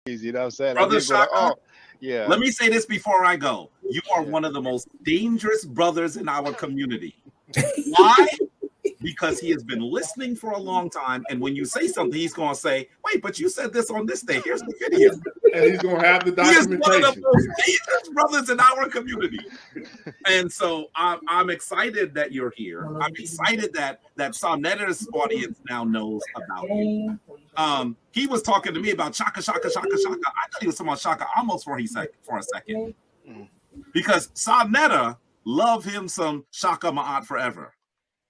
You know what I'm saying? I Brother did go like, Shaka, oh, yeah. let me say this before I go. You are Yeah. one of the most dangerous brothers in our community. Why? Because he has been listening for a long time. And when you say something, he's going to say, wait, but you said this on this day. Here's the video. And he's going to have the He is documentation. one of the most dangerous brothers in our community. And so I'm excited that you're here. I'm excited that Soneta's audience now knows about you. He was talking to me about Shaka. I thought he was talking about Shaka almost for a second. Because Soneta love him some Shaka Ma'at forever.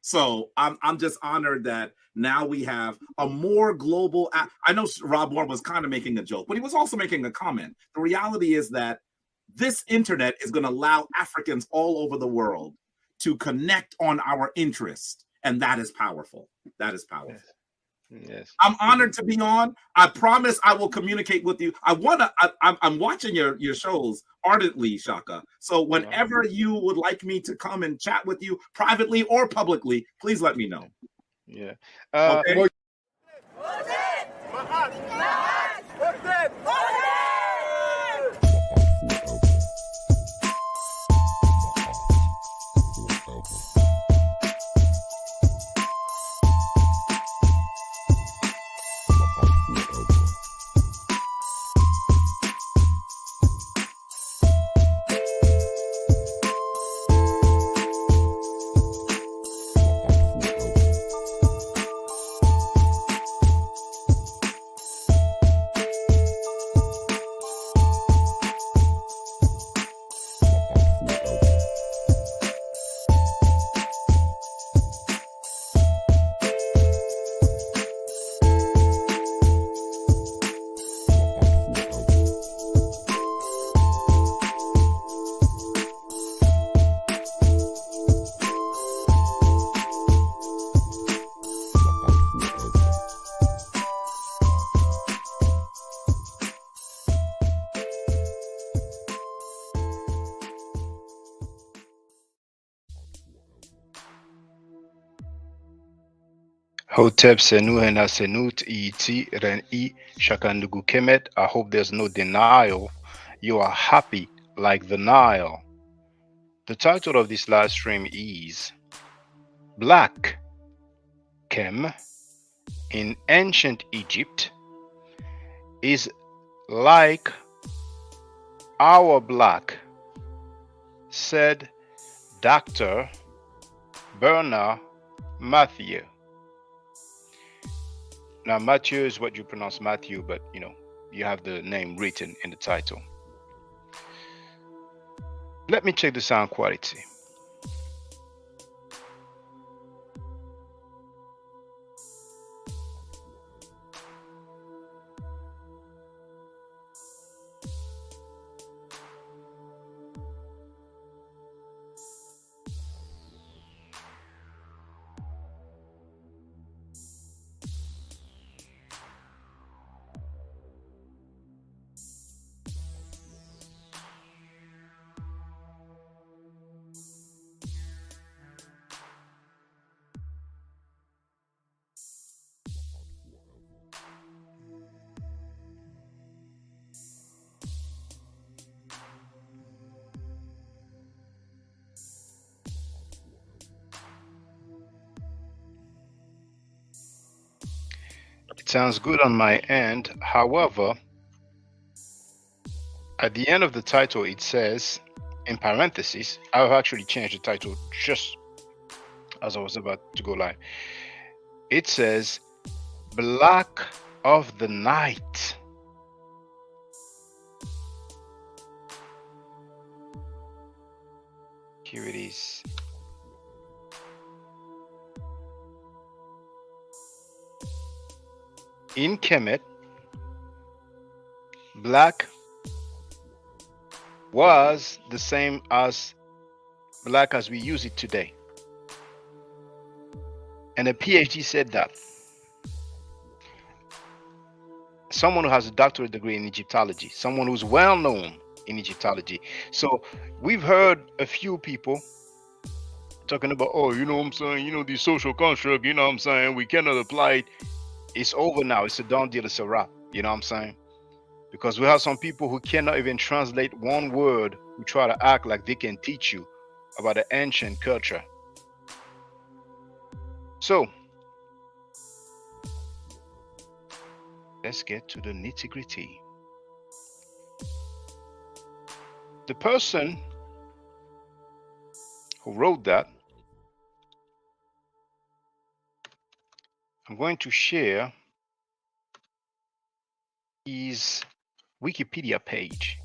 So I'm just honored that now we have a more global. I know Rob Moore was kind of making a joke, but he was also making a comment. The reality is that this internet is going to allow Africans all over the world to connect on our interest, and that is powerful. That is powerful. Yes. I'm honored to be on. I promise I will communicate with you. I'm watching your shows ardently, Shaka. So whenever you would like me to come and chat with you privately or publicly, please let me know. Yeah. Okay. Hotep Senu Hena Senut Iti Ren I Shakandugu Kemet. I hope there's no denial. You are happy like the Nile. The title of this live stream is Black Kem in ancient Egypt is like our black, said Dr. Bernard Mathieu. Now, Mathieu is what you pronounce Matthew, but you have the name written in the title. Let me check the sound quality. It sounds good on my end. However, at the end of the title, it says, in parentheses, I've actually changed the title just as I was about to go live. It says, Black of the Night. Here it is. In Kemet, black was the same as black as we use it today. And a PhD said that. Someone who has a doctorate degree in Egyptology, someone who's well known in Egyptology. So we've heard a few people talking about, oh, you know what I'm saying, the social construct, you know what I'm saying, we cannot apply it. It's over now. It's a done deal. It's a wrap. You know what I'm saying? because we have some people who cannot even translate one word, who try to act like they can teach you about the ancient culture. So let's get to the nitty-gritty. The person who wrote that, I'm going to share his Wikipedia page.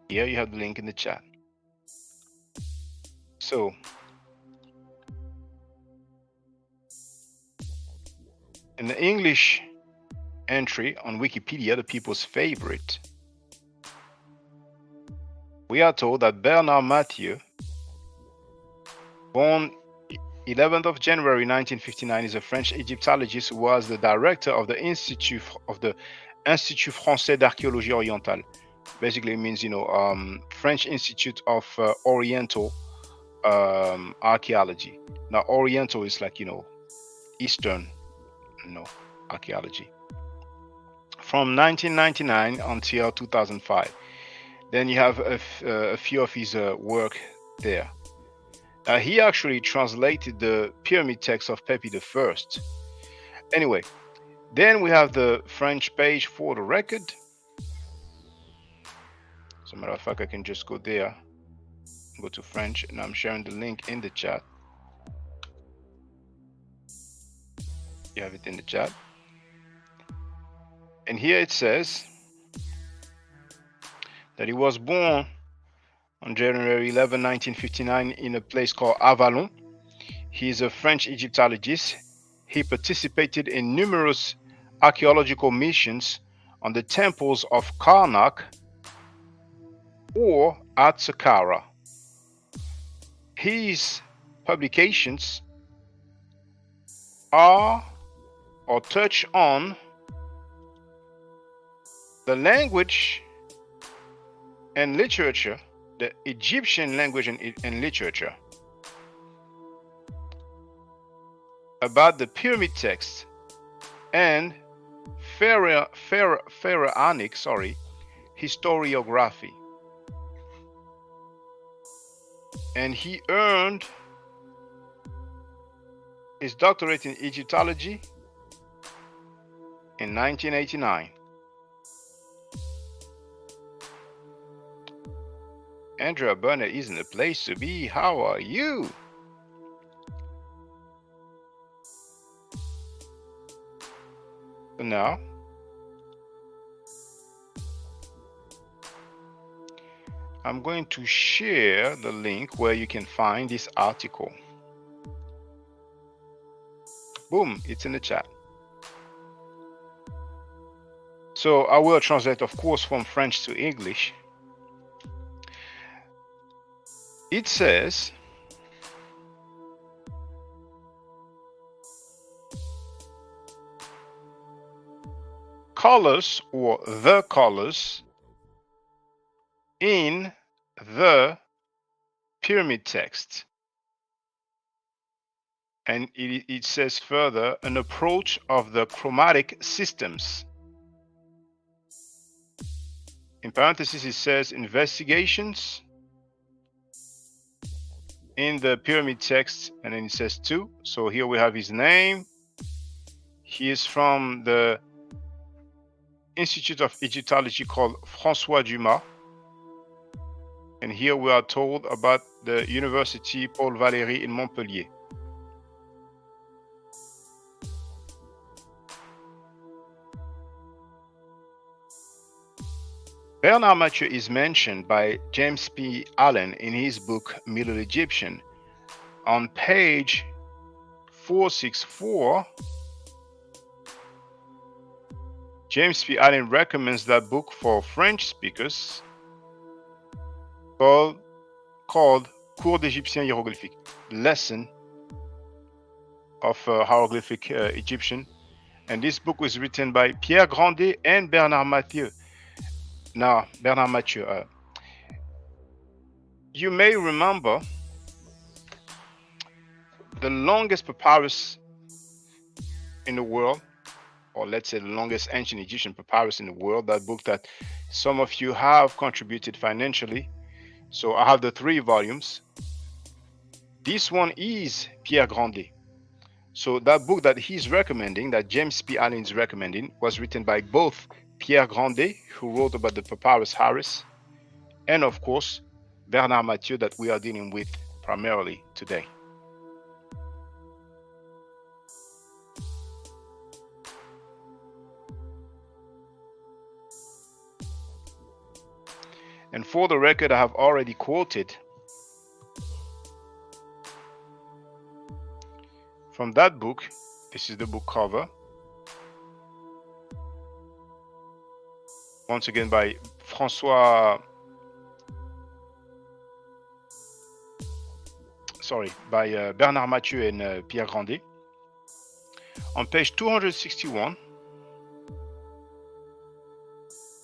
Here you have the link in the chat. So in the English entry on Wikipedia, the people's favorite, we are told that Bernard Mathieu, born 11th of January 1959, is a French Egyptologist who was the director of the Institut Français d'Archéologie Orientale. Basically, it means, French Institute of Oriental Archaeology. Now, Oriental is like, Eastern, archaeology. From 1999 until 2005. Then you have a few of his work there. He actually translated the pyramid text of Pepi I. Anyway, then we have the French page for the record. As a matter of fact, I can just go there, go to French, and I'm sharing the link in the chat. You have it in the chat. And here it says that he was born on January 11, 1959 in a place called Avalon. He is a French Egyptologist. He participated in numerous archaeological missions on the temples of Karnak or at Saqqara. His publications are or touch on the language and literature, the Egyptian language and literature, about the pyramid text and pharaonic historiography. And he earned his doctorate in Egyptology in 1989. Andrea Burnett isn't the place to be. How are you? So now, I'm going to share the link where you can find this article. Boom, it's in the chat. So I will translate, of course, from French to English. It says, colors or the colors in the pyramid text. And it says further, an approach of the chromatic systems. In parentheses, it says investigations in the pyramid text, and then it says 2. So here we have his name. He is from the Institute of Egyptology called François Dumas. And here we are told about the University Paul Valéry in Montpellier. Bernard Mathieu is mentioned by James P. Allen in his book Middle Egyptian. On page 464, James P. Allen recommends that book for French speakers called Cours d'Égyptien hiéroglyphique, lesson of hieroglyphic Egyptian. And this book was written by Pierre Grandet and Bernard Mathieu. Now, Bernard Mathieu, you may remember the longest papyrus in the world or let's say the longest ancient Egyptian papyrus in the world, that book that some of you have contributed financially. So I have the 3 volumes. This one is Pierre Grandet. So that book that he's recommending, that James P. Allen is recommending, was written by both Pierre Grandet, who wrote about the Papyrus Harris, and of course, Bernard Mathieu, that we are dealing with primarily today. And for the record, I have already quoted from that book. This is the book cover. Once again by Bernard Mathieu and Pierre Grandet. On page 261,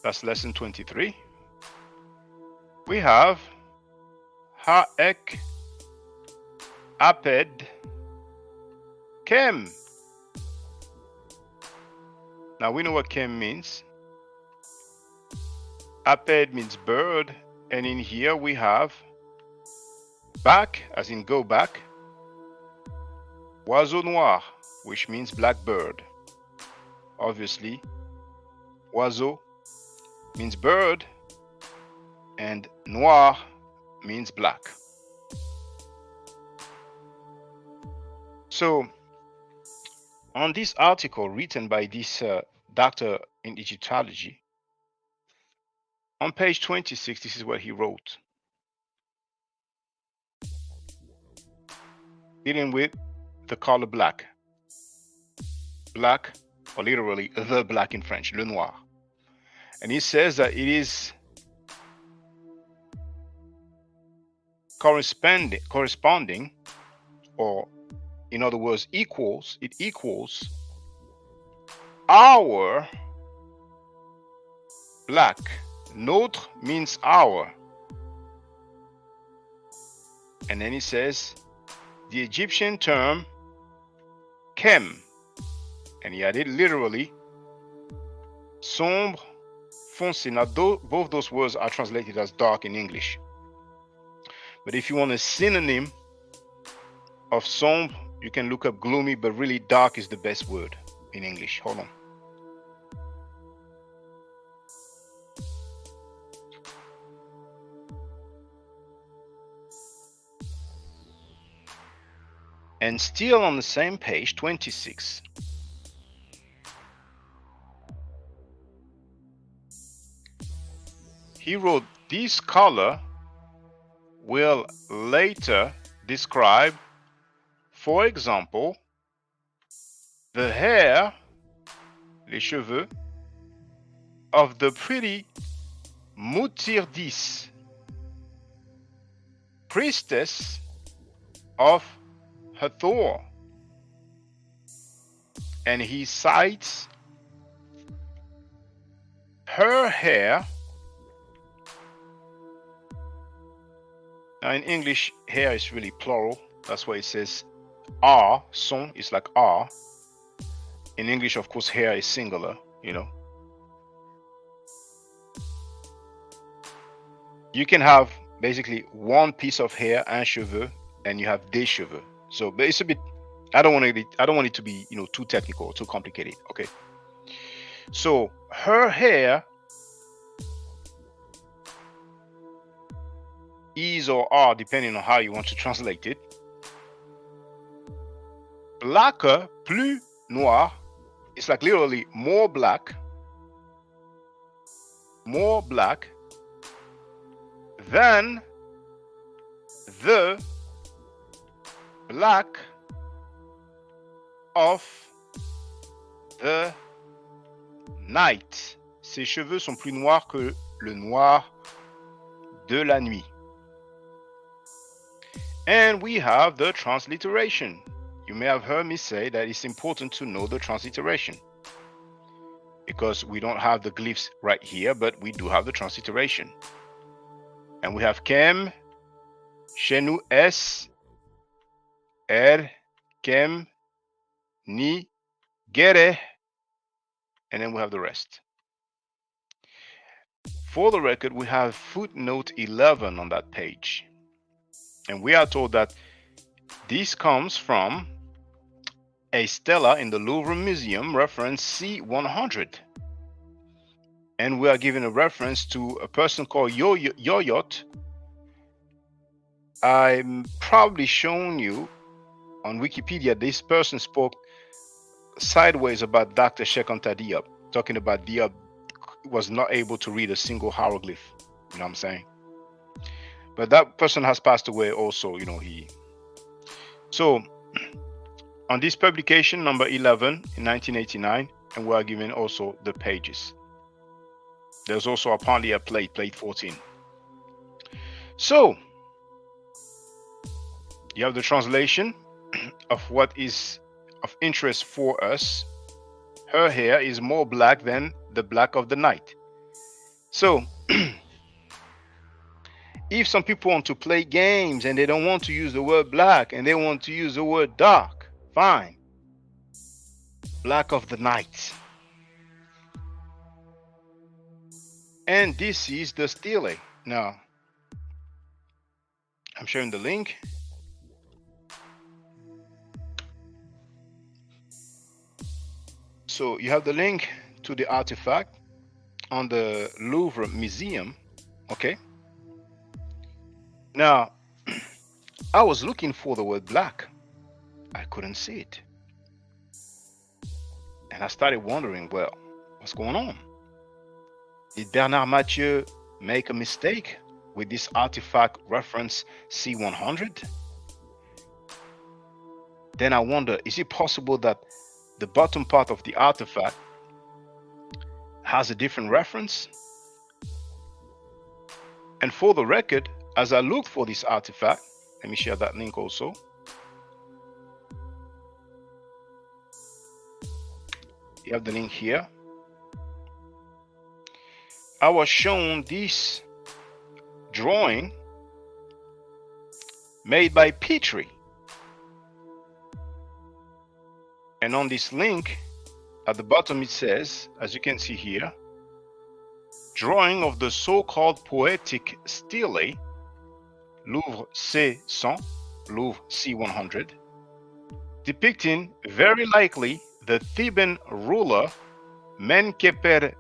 that's lesson 23, we have Ha'ek Aped Kem. Now we know what Kem means. Aped means bird, and in here we have back, as in go back, oiseau noir, which means black bird. Obviously, oiseau means bird, and noir means black. So, on this article written by this doctor in Egyptology, on page 26, this is what he wrote, dealing with the color black. Black, or literally the black in French, le noir. And he says that it is corresponding, or in other words, it equals our black. Notre means our. And then he says the Egyptian term kem, and he added literally sombre, foncé. Now both those words are translated as dark in English. But if you want a synonym of sombre, you can look up gloomy, but really dark is the best word in English. Hold on. And still on the same page, 26. He wrote, this color will later describe, for example, the hair, les cheveux, of the pretty Mutirdis, priestess of Hathor. And he cites her hair. Now in English, hair is really plural. That's why it says R, son is like R. In English, of course, hair is singular, you know. You can have basically one piece of hair, un cheveu, and you have des cheveux. So, but it's a bit, I don't want it to be, too technical, too complicated. Okay. So her hair is or are, depending on how you want to translate it, blacker, plus noir. It's like literally more black than the black of the night. Ses cheveux sont plus noirs que le noir de la nuit. And we have the transliteration. You may have heard me say that it's important to know the transliteration, because we don't have the glyphs right here, but we do have the transliteration. And we have Kem, chez nous S, Er, Kem, Ni, Gere, and then we have the rest. For the record, we have footnote 11 on that page. And we are told that this comes from a stela in the Louvre Museum, reference C100. And we are given a reference to a person called Yoyot. I'm probably showing you on Wikipedia, this person spoke sideways about Dr. Shekhar Diop, talking about Diop was not able to read a single hieroglyph. You know what I'm saying? But that person has passed away also, you know, So on this publication, number 11 in 1989, and we are given also the pages. There's also apparently a plate 14. So you have the translation of what is of interest for us. Her hair is more black than the black of the night. So if some people want to play games and they don't want to use the word black and they want to use the word dark, fine. Black of the night. And this is the stele. Now, I'm sharing the link. So you have the link to the artifact on the Louvre Museum. Okay. Now, I was looking for the word black. I couldn't see it. And I started wondering, well, what's going on? Did Bernard Mathieu make a mistake with this artifact reference C100? Then I wonder, is it possible that the bottom part of the artifact has a different reference? And for the record, as I looked for this artifact, let me share that link also. You have the link here. I was shown this drawing made by Petrie. And on this link, at the bottom it says, as you can see here, drawing of the so-called poetic stele, Louvre C100, Louvre C100, depicting very likely the Theban ruler Menkaper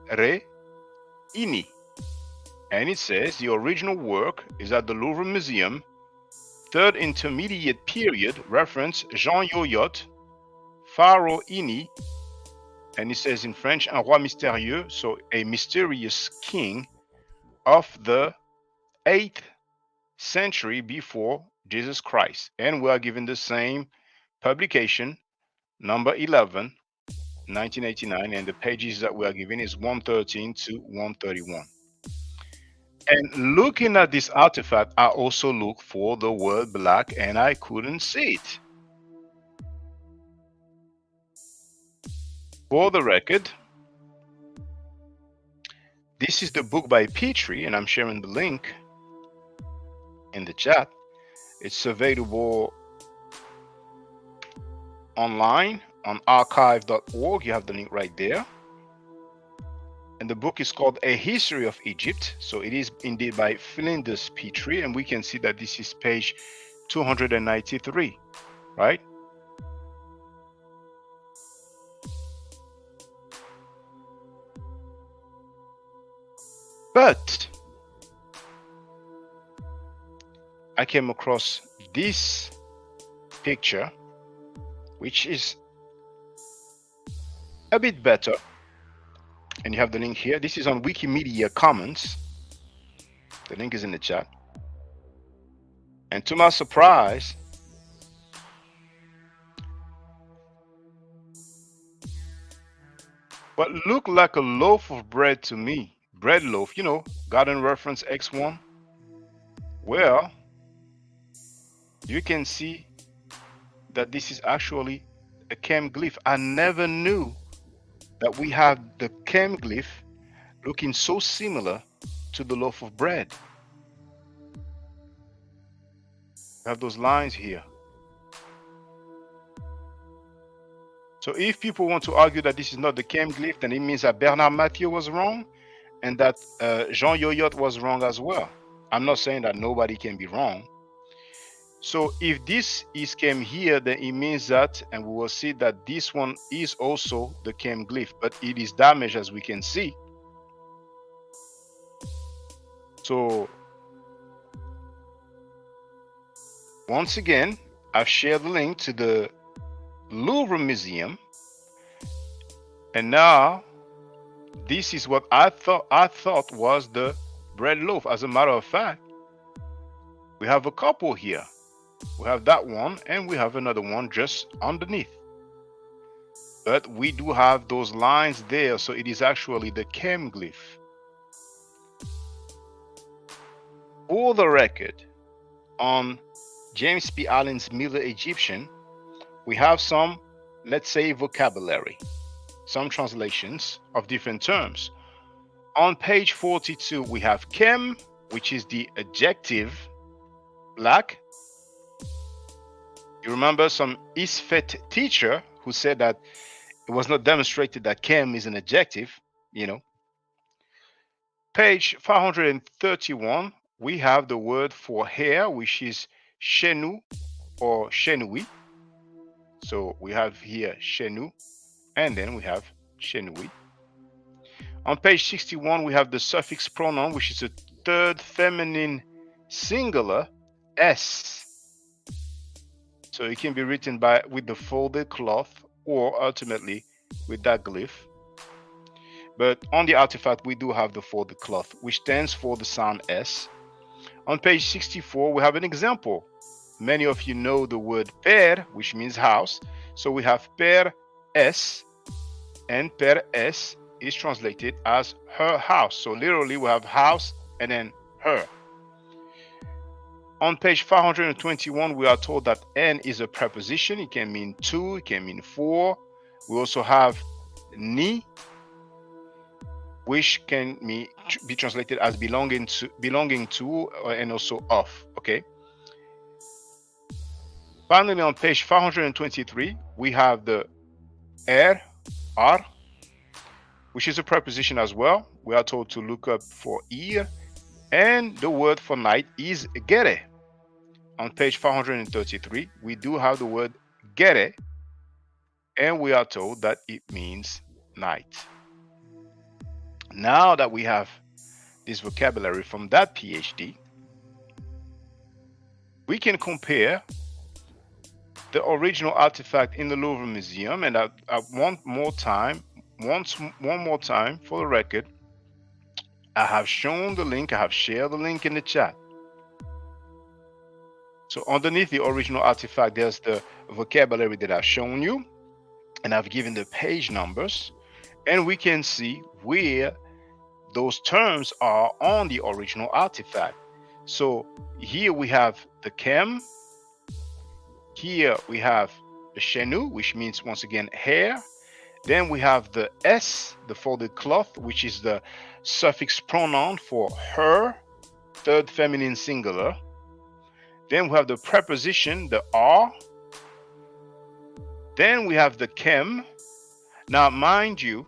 Ini. And it says the original work is at the Louvre Museum, third intermediate period, reference Jean Yoyot, Pharaoh Ini, and it says in French, un roi mystérieux, so a mysterious king of the 8th century before Jesus Christ. And we are given the same publication, number 11, 1989, and the pages that we are given is 113 to 131. And looking at this artifact, I also looked for the word black and I couldn't see it. For the record, this is the book by Petrie, and I'm sharing the link in the chat. It's available online on archive.org. You have the link right there. And the book is called A History of Egypt. So it is indeed by Flinders Petrie, and we can see that this is page 293, right? But I came across this picture, which is a bit better. And you have the link here. This is on Wikimedia Commons. The link is in the chat. And to my surprise, what looked like a loaf of bread to me, bread loaf, you know, garden reference X1. Well, you can see that this is actually a chem glyph. I never knew that we have the chem glyph looking so similar to the loaf of bread. We have those lines here. So if people want to argue that this is not the chem glyph, then it means that Bernard Mathieu was wrong and that Jean Yoyot was wrong as well. I'm not saying that nobody can be wrong. So if this is chem here, then it means that, and we will see that this one is also the chem glyph, but it is damaged as we can see. So once again, I've shared the link to the Louvre Museum, and now this is what I thought was the bread loaf. As a matter of fact, we have a couple here. We have that one and we have another one just underneath. But we do have those lines there, so it is actually the chem glyph. For the record, on James P. Allen's Middle Egyptian, we have some, let's say, vocabulary, some translations of different terms. On page 42, we have chem, which is the adjective black. You remember some ISFET teacher who said that it was not demonstrated that chem is an adjective, you know. Page 531, we have the word for hair, which is chenou or chenoui. So we have here chenou, and then we have chenoui. On page 61, we have the suffix pronoun, which is a third feminine singular, S. So it can be written with the folded cloth or ultimately with that glyph. But on the artifact, we do have the folded cloth, which stands for the sound S. On page 64, we have an example. Many of you know the word per, which means house. So we have per S, and per S is translated as her house. So literally we have house and then her. On page 521, we are told that N is a preposition. It can mean two, it can mean four. We also have ni, which can be translated as belonging to, and also of. Okay. Finally, on page 523, we have the R, which is a preposition as well. We are told to look up for ear, and the word for night is gere. On page 533, we do have the word gere, and we are told that it means night. Now that we have this vocabulary from that PhD, we can compare the original artifact in the Louvre Museum, and one more time for the record, I have shown the link, I have shared the link in the chat. So underneath the original artifact, there's the vocabulary that I've shown you, and I've given the page numbers, and we can see where those terms are on the original artifact. So here we have the chem, here we have the chenou, which means once again hair. Then we have the S, the folded cloth, which is the suffix pronoun for her, third feminine singular. Then we have the preposition, the R. Then we have the chem. Now, mind you,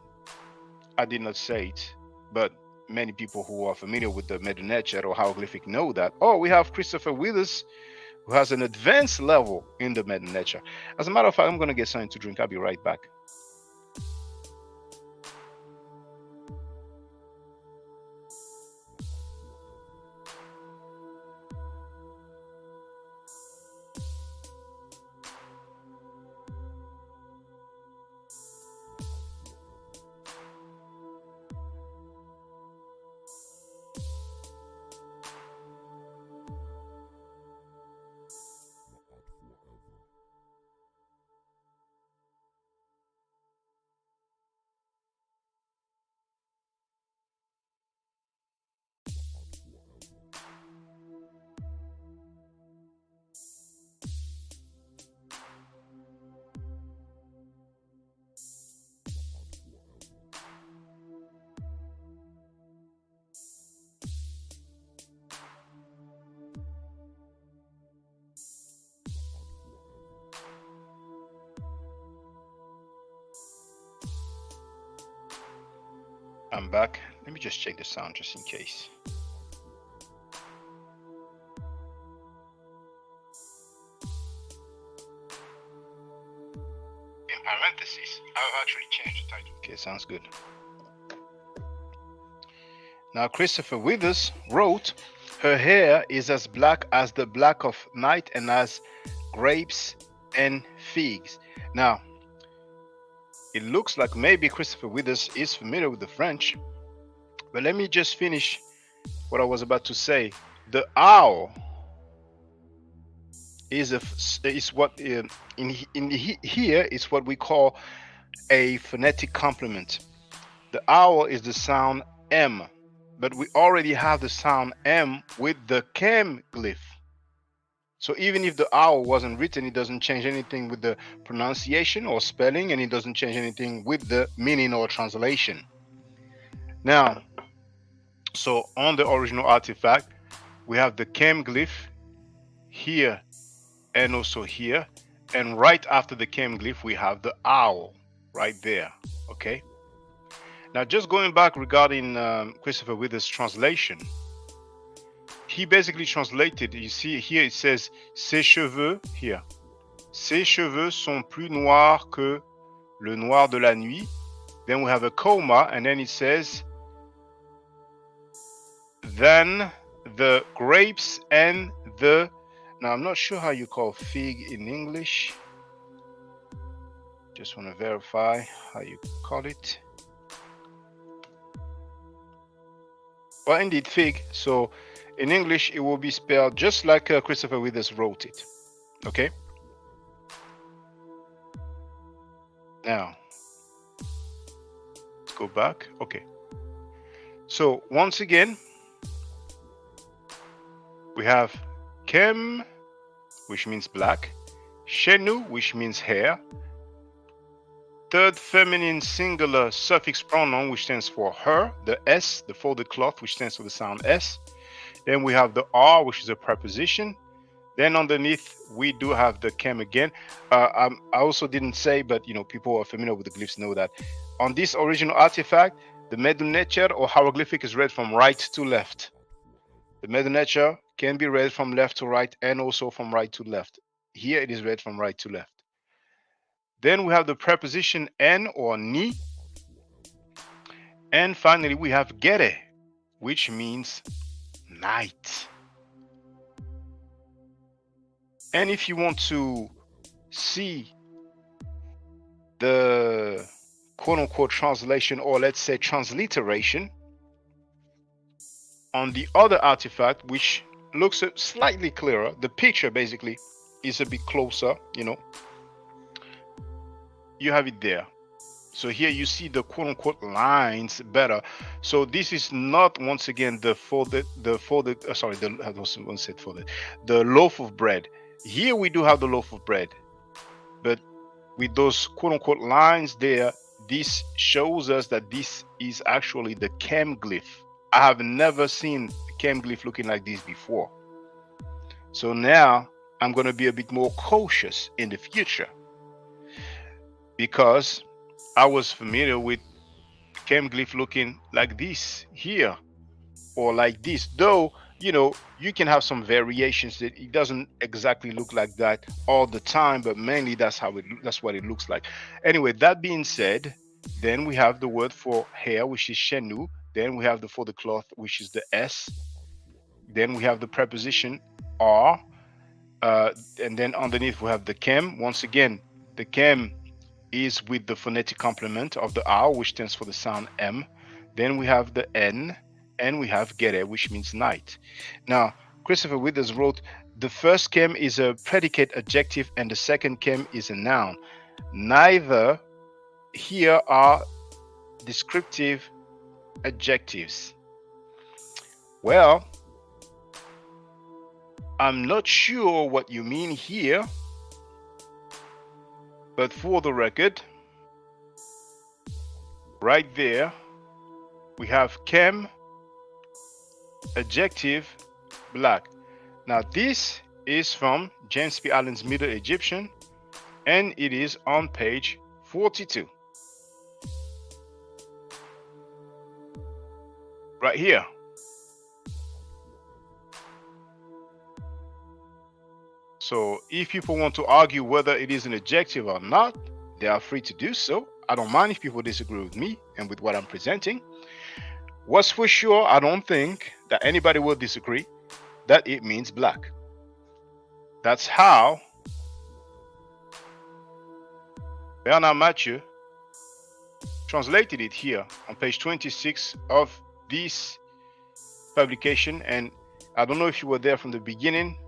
I did not say it, but many people who are familiar with the Medunetchet or hieroglyphic know that. Oh, we have Christopher Willis, who has an advanced level in the Medunetchet. As a matter of fact, I'm going to get something to drink. I'll be right back. I'm back. Let me just check the sound just in case. In parentheses, I've actually changed the title. Okay, sounds good. Now, Christopher Withers wrote, her hair is as black as the black of night and as grapes and figs. Now, it looks like maybe Christopher Withers is familiar with the French, but let me just finish what I was about to say. The owl is what here is what we call a phonetic complement. The owl is the sound M, but we already have the sound M with the chem glyph. So even if the owl wasn't written, it doesn't change anything with the pronunciation or spelling, and it doesn't change anything with the meaning or translation. Now, so on the original artifact, we have the chem glyph here and also here, and right after the chem glyph, we have the owl right there. Okay. Now, just going back regarding Christopher Withers' translation, he basically translated, you see here it says, ses cheveux, here, ses cheveux sont plus noirs que le noir de la nuit. Then we have a comma, and then it says, then the grapes and the, now I'm not sure how you call fig in English. Just want to verify how you call it. Well, indeed, fig. So in English, it will be spelled just like Christopher Withers wrote it. Okay. Now, let's go back. Okay. So once again, we have chem, which means black, chenou, which means hair, third feminine singular suffix pronoun, which stands for her, the S, the folded cloth, which stands for the sound S. Then we have the R, which is a preposition. Then underneath, we do have the chem again. I also didn't say, but people who are familiar with the glyphs know that on this original artifact, the Medunetcher or hieroglyphic is read from right to left. The Medunetcher can be read from left to right and also from right to left. Here it is read from right to left. Then we have the preposition en or ni. And finally, we have gere, which means night. And if you want to see the quote-unquote translation, or let's say transliteration, on the other artifact, which looks slightly clearer, the picture basically is a bit closer, you have it there. So here you see the quote-unquote lines better. So this is not, once again, the loaf of bread. Here we do have the loaf of bread, but with those quote-unquote lines there, this shows us that this is actually the chem glyph. I have never seen chem glyph looking like this before. So now I'm going to be a bit more cautious in the future, because I was familiar with chem glyph looking like this here or like this, though you can have some variations that it doesn't exactly look like that all the time, but mainly that's what it looks like. Anyway, that being said, then we have the word for hair, which is chenou. Then we have the for the cloth, which is the S. Then we have the preposition R, and then underneath we have the chem. Once again, the chem is with the phonetic complement of the R, which stands for the sound M. Then we have the N, and we have gere, which means night. Now, Christopher Withers wrote, the first chem is a predicate adjective and the second chem is a noun. Neither here are descriptive adjectives. Well, I'm not sure what you mean here, but for the record, right there, we have chem, adjective, black. Now this is from James P. Allen's Middle Egyptian, and it is on page 42. right here. So if people want to argue whether it is an adjective or not, they are free to do so. I don't mind if people disagree with me and with what I'm presenting. What's for sure, I don't think that anybody will disagree that it means black. That's how Bernard Mathieu translated it here on page 26 of this publication. And I don't know if you were there from the beginning,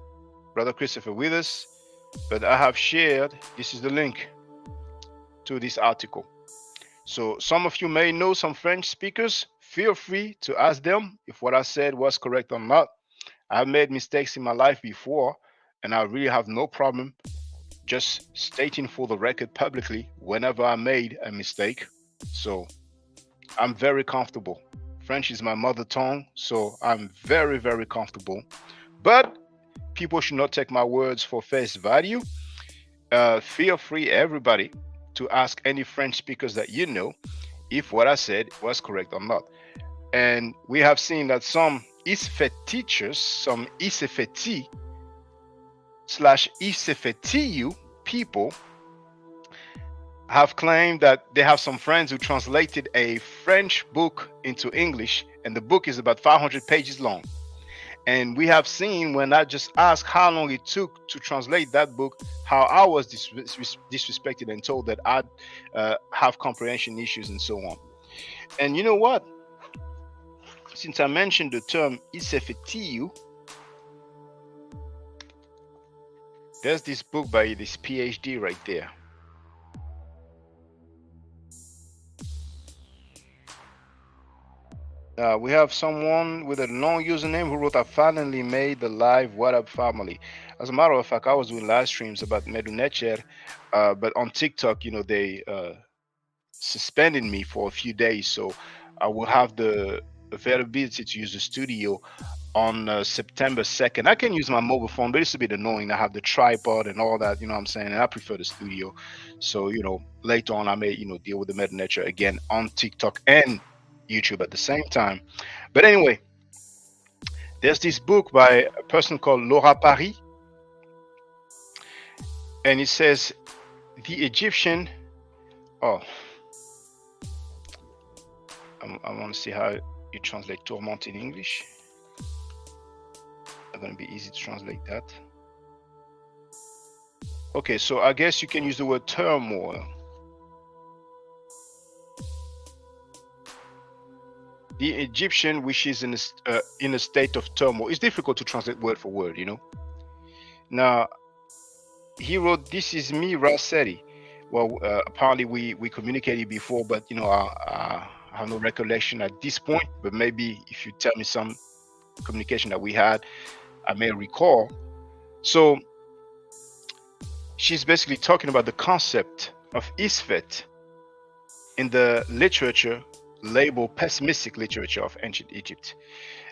Brother Christopher, with us, but I have shared, this is the link to this article. So some of you may know some French speakers. Feel free to ask them if what I said was correct or not. I've made mistakes in my life before, and I really have no problem just stating for the record publicly whenever I made a mistake. So I'm very comfortable. French is my mother tongue, so I'm very, very comfortable. But people should not take my words for face value. Feel free, everybody, to ask any French speakers that you know if what I said was correct or not. And we have seen that some ISFET teachers, some ISFET slash ISFETU people have claimed that they have some friends who translated a French book into English, and the book is about 500 pages long. And we have seen, when I just asked how long it took to translate that book, how I was disrespected and told that I'd have comprehension issues and so on. And you know what? Since I mentioned the term ISFETU, there's this book by this PhD right there. We have someone with a long username who wrote, I finally made the live What Up family. As a matter of fact, I was doing live streams about Medunecher, but on TikTok, you know, they suspended me for a few days. So I will have the availability to use the studio on September 2nd. I can use my mobile phone, but it's a bit annoying. I have the tripod and all that, you know what I'm saying? And I prefer the studio. So, you know, later on, I may, you know, deal with the Medunecher again on TikTok and YouTube at the same time. But anyway, there's this book by a person called Laura Paris, and it says the Egyptian. Oh, I want to see how you translate tourment in English. It's going to be easy to translate that. Okay, so I guess you can use the word turmoil. The Egyptian, which is in a state of turmoil. It's difficult to translate word for word, you know. Now, he wrote, "This is me, Rassetti." Well, apparently we communicated before, but you know, I have no recollection at this point. But maybe if you tell me some communication that we had, I may recall. So she's basically talking about the concept of Isfet in the literature labeled pessimistic literature of ancient Egypt.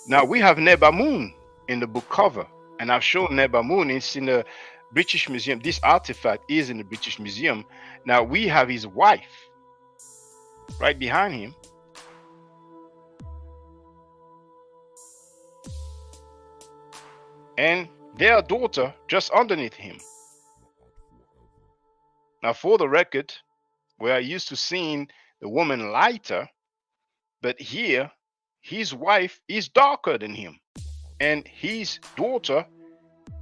Now we have Nebamun in the book cover, and I've shown Nebamun. It's in the British Museum. This artifact is in the British Museum. Now we have his wife right behind him. And their daughter just underneath him. Now, for the record, we're used to seeing the woman lighter, but here his wife is darker than him, and his daughter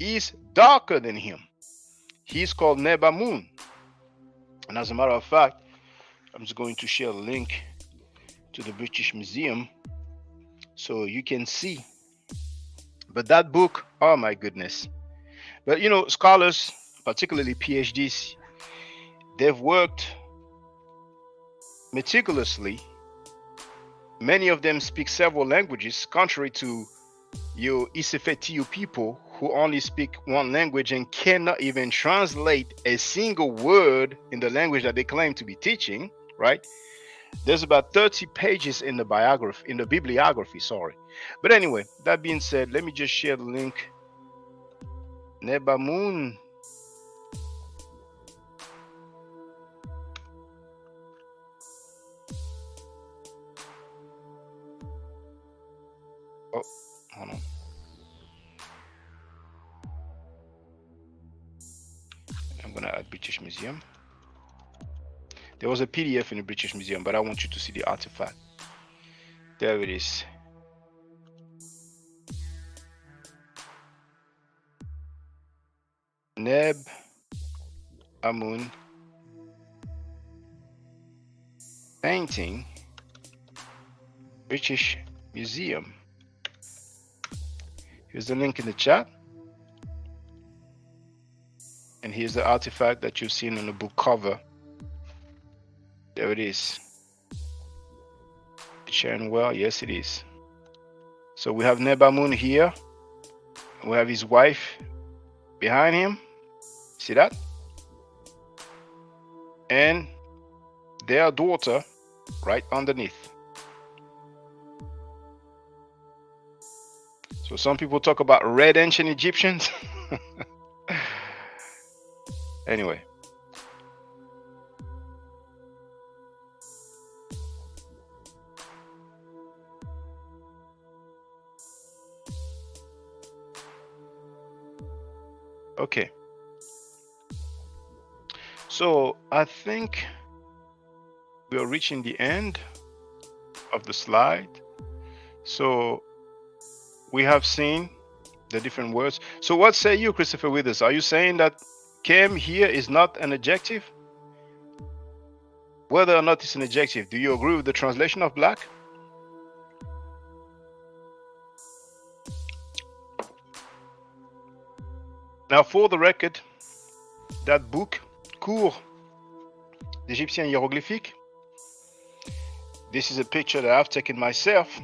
is darker than him. He's called Nebamun. And as a matter of fact, I'm just going to share a link to the British Museum so you can see. But that book, oh my goodness. But you know, scholars, particularly PhDs, they've worked meticulously. Many of them speak several languages, contrary to you Isefetiu people who only speak one language and cannot even translate a single word in the language that they claim to be teaching, right? There's about 30 pages in the biography, in the bibliography, sorry. But anyway, that being said, let me just share the link. Nebamun. Oh, hold on. I'm gonna add British Museum. There was a PDF in the British Museum, but I want you to see the artifact. There it is. Neb Amun painting, British Museum. Here's the link in the chat. And here's the artifact that you've seen on the book cover. There it is. It's sharing well? Yes, it is. So we have Neb Amun here. We have his wife behind him. See that? And their daughter right underneath. So some people talk about red ancient Egyptians. Anyway. Okay. So I think we are reaching the end of the slide. So we have seen the different words. So what say you, Christopher Withers? Are you saying that came here is not an adjective? Whether or not it's an adjective, do you agree with the translation of black? Now, for the record, that book, Cours d'Égyptien hiéroglyphique, this is a picture that I've taken myself.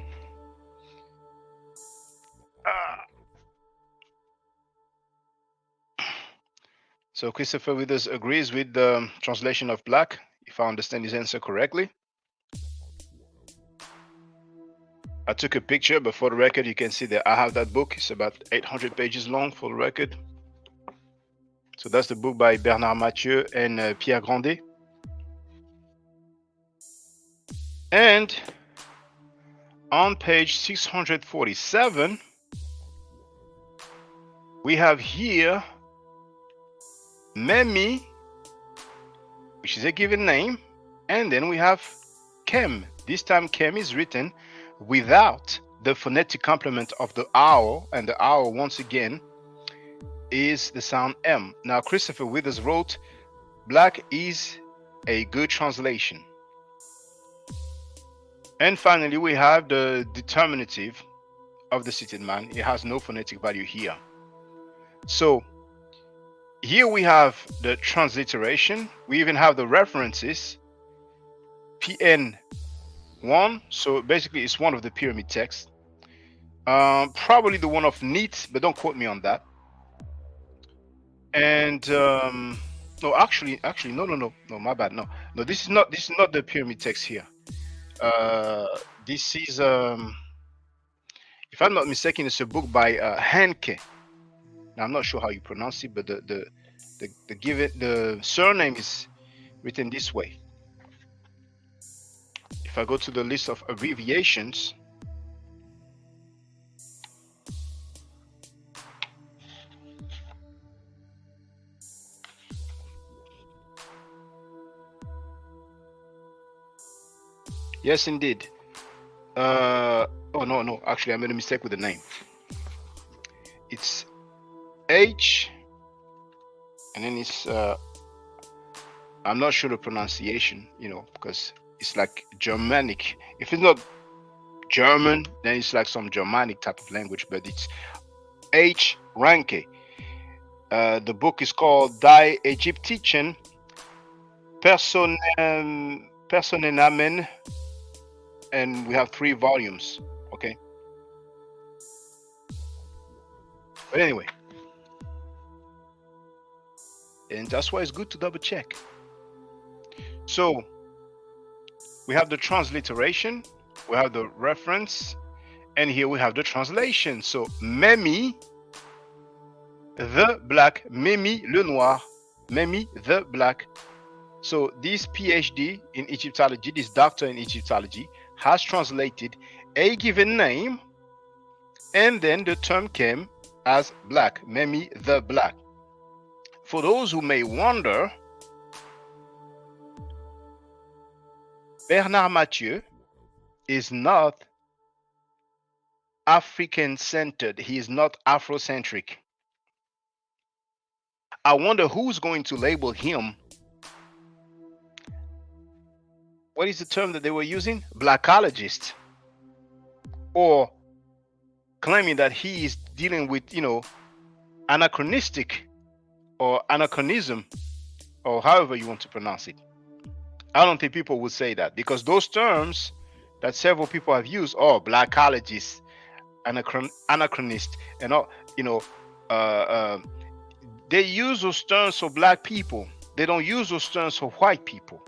So Christopher Withers agrees with the translation of black, if I understand his answer correctly. I took a picture, but for the record, you can see that I have that book. It's about 800 pages long for the record. So that's the book by Bernard Mathieu and Pierre Grandet. And on page 647, we have here Memi, which is a given name, and then we have Kem. This time Kem is written without the phonetic complement of the owl, and the owl once again is the sound M. Now Christopher Withers wrote, black is a good translation. And finally we have the determinative of the seated man. It has no phonetic value here. So here we have the transliteration. We even have the references. PN1, so basically it's one of the pyramid texts. Probably the one of Neat, but don't quote me on that. And no, actually, no, my bad. No, this is not the pyramid text here. This is, if I'm not mistaken, it's a book by Henke. Now, I'm not sure how you pronounce it, but the surname is written this way. If I go to the list of abbreviations, yes, indeed. Oh no, actually, I made a mistake with the name. It's H, and then it's I'm not sure the pronunciation, because it's like Germanic. If it's not German, then it's like some Germanic type of language, but it's H. Ranke. The book is called Die Ägyptischen Personennamen, and we have 3 volumes. Okay, but anyway, and that's why it's good to double check. So we have the transliteration, we have the reference, and here we have the translation. So Memi the black, Memi le noir, Memi the black. So this PhD in Egyptology, this doctor in Egyptology, has translated a given name And then the term came as black, Memi the Black. For those who may wonder, Bernard Mathieu is not African centered, he is not Afrocentric. I wonder who's going to label him. What is the term that they were using? Blackologist. Or claiming that he is dealing with, anachronistic or anachronism, or however you want to pronounce it. I don't think people would say that, because those terms that several people have used, blackologist, anachronist, and all, they use those terms for black people. They don't use those terms for white people.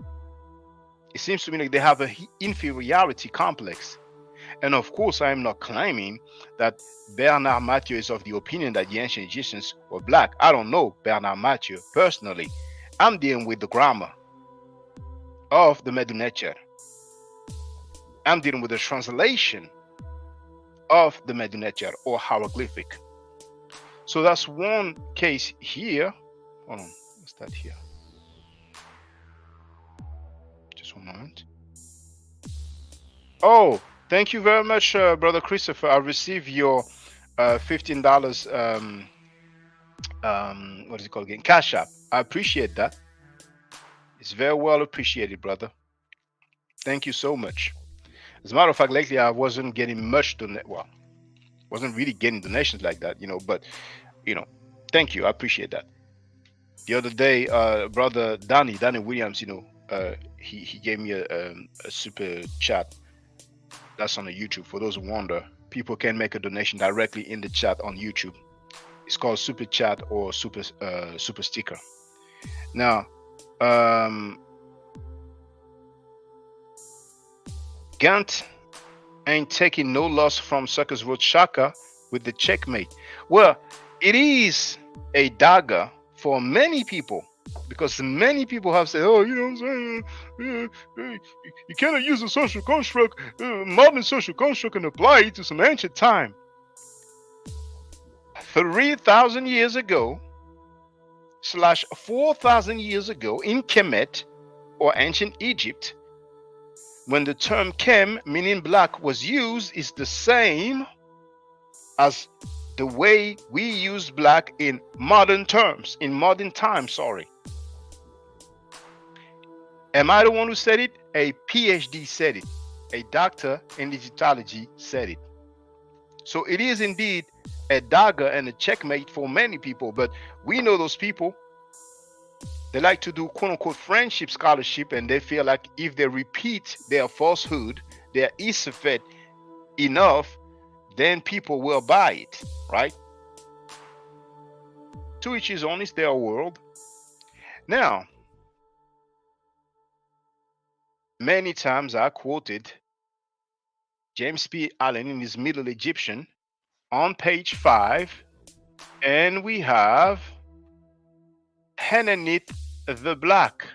It seems to me like they have an inferiority complex. And of course, I am not claiming that Bernard Mathieu is of the opinion that the ancient Egyptians were black. I don't know Bernard Mathieu personally. I'm dealing with the grammar of the Medu Neter. I'm dealing with the translation of the Medu Neter or hieroglyphic. So that's one case here. Hold on, what's that here? Just one moment. Oh, thank you very much, Brother Christopher. I received your $15. What is it called again? Cash App. I appreciate that. It's very well appreciated, brother. Thank you so much. As a matter of fact, lately I wasn't getting much wasn't really getting donations like that, but thank you. I appreciate that. The other day, brother Danny Williams, he gave me a super chat. That's on the YouTube. For those who wonder, people can make a donation directly in the chat on YouTube. It's called super chat or super sticker. Now, Gant ain't taking no loss from Suckers Road Shaka with the checkmate. Well, it is a dagger for many people, because many people have said, oh, you cannot use a social construct, modern social construct, and apply it to some ancient time. 3,000 years ago / 4,000 years ago in Kemet or ancient Egypt, when the term Kem, meaning black, was used, is the same as the way we use black in modern times. Am I the one who said it? A PhD said it. A doctor in Egyptology said it. So it is indeed a dagger and a checkmate for many people, but we know those people. They like to do quote-unquote friendship scholarship, and they feel like if they repeat their falsehood, their isafet enough, then people will buy it, right? To each his own, it's their world. Now, many times I quoted James P. Allen in his Middle Egyptian on page 5, and we have Henanit the Black,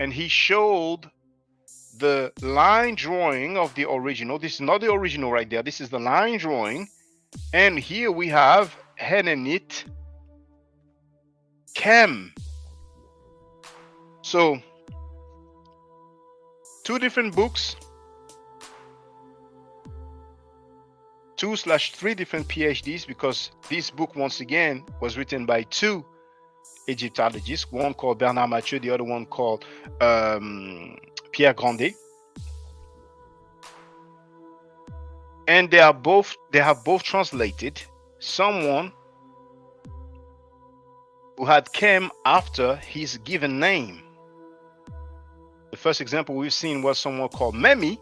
and he showed the line drawing of the original. This is not the original right there. This is the line drawing, and here we have Henanit Kem. So 2 different books, 2/3 different PhDs, because this book once again was written by 2 Egyptologists, one called Bernard Mathieu, the other one called Pierre Grandet, and they have both translated someone who had Kem after his given name. The first example we've seen was someone called Memi,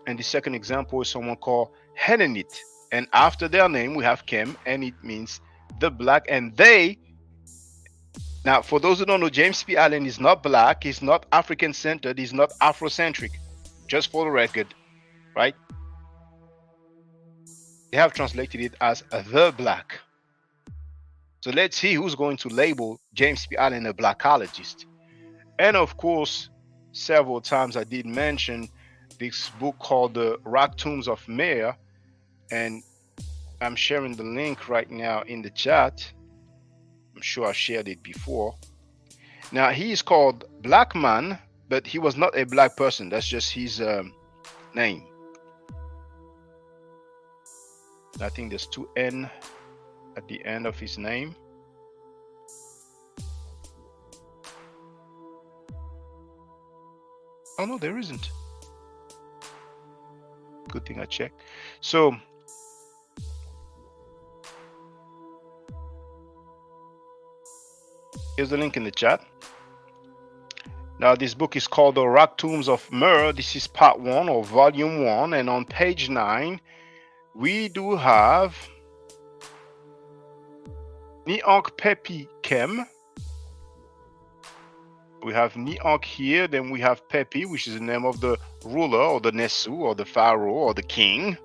and the second example is someone called Henanit, and after their name we have Kem, and it means the black. And they, now for those who don't know, James P. Allen is not black, he's not African centered, he's not Afrocentric, just for the record, right? They have translated it as the black. So let's see who's going to label James P. Allen a blackologist. And of course, several times I did mention this book called The Rock Tombs of Mer, and I'm sharing the link right now in the chat. I'm sure I shared it before. Now he is called Black Man, but he was not a black person. That's just his name. I think there's two N at the end of his name. Oh no, there isn't. Good thing I checked. So here's the link in the chat. Now this book is called The Rock Tombs of Mur. This is part 1 or volume 1, and on page 9 we do have Niank Pepi Kem. We have Niank here, then we have Pepi, which is the name of the ruler or the Nesu or the pharaoh or the king.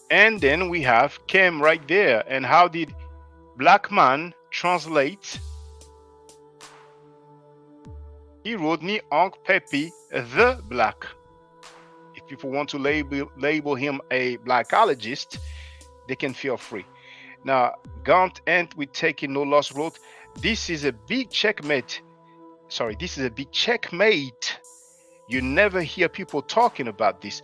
And then we have Kem right there. And how did Black Man translate? He wrote Niank Pepi the Black. If people want to label him a blackologist, they can feel free. Now, Gaunt Ant with Taking No Loss wrote, this is a big checkmate. Sorry, this is a big checkmate. You never hear people talking about this.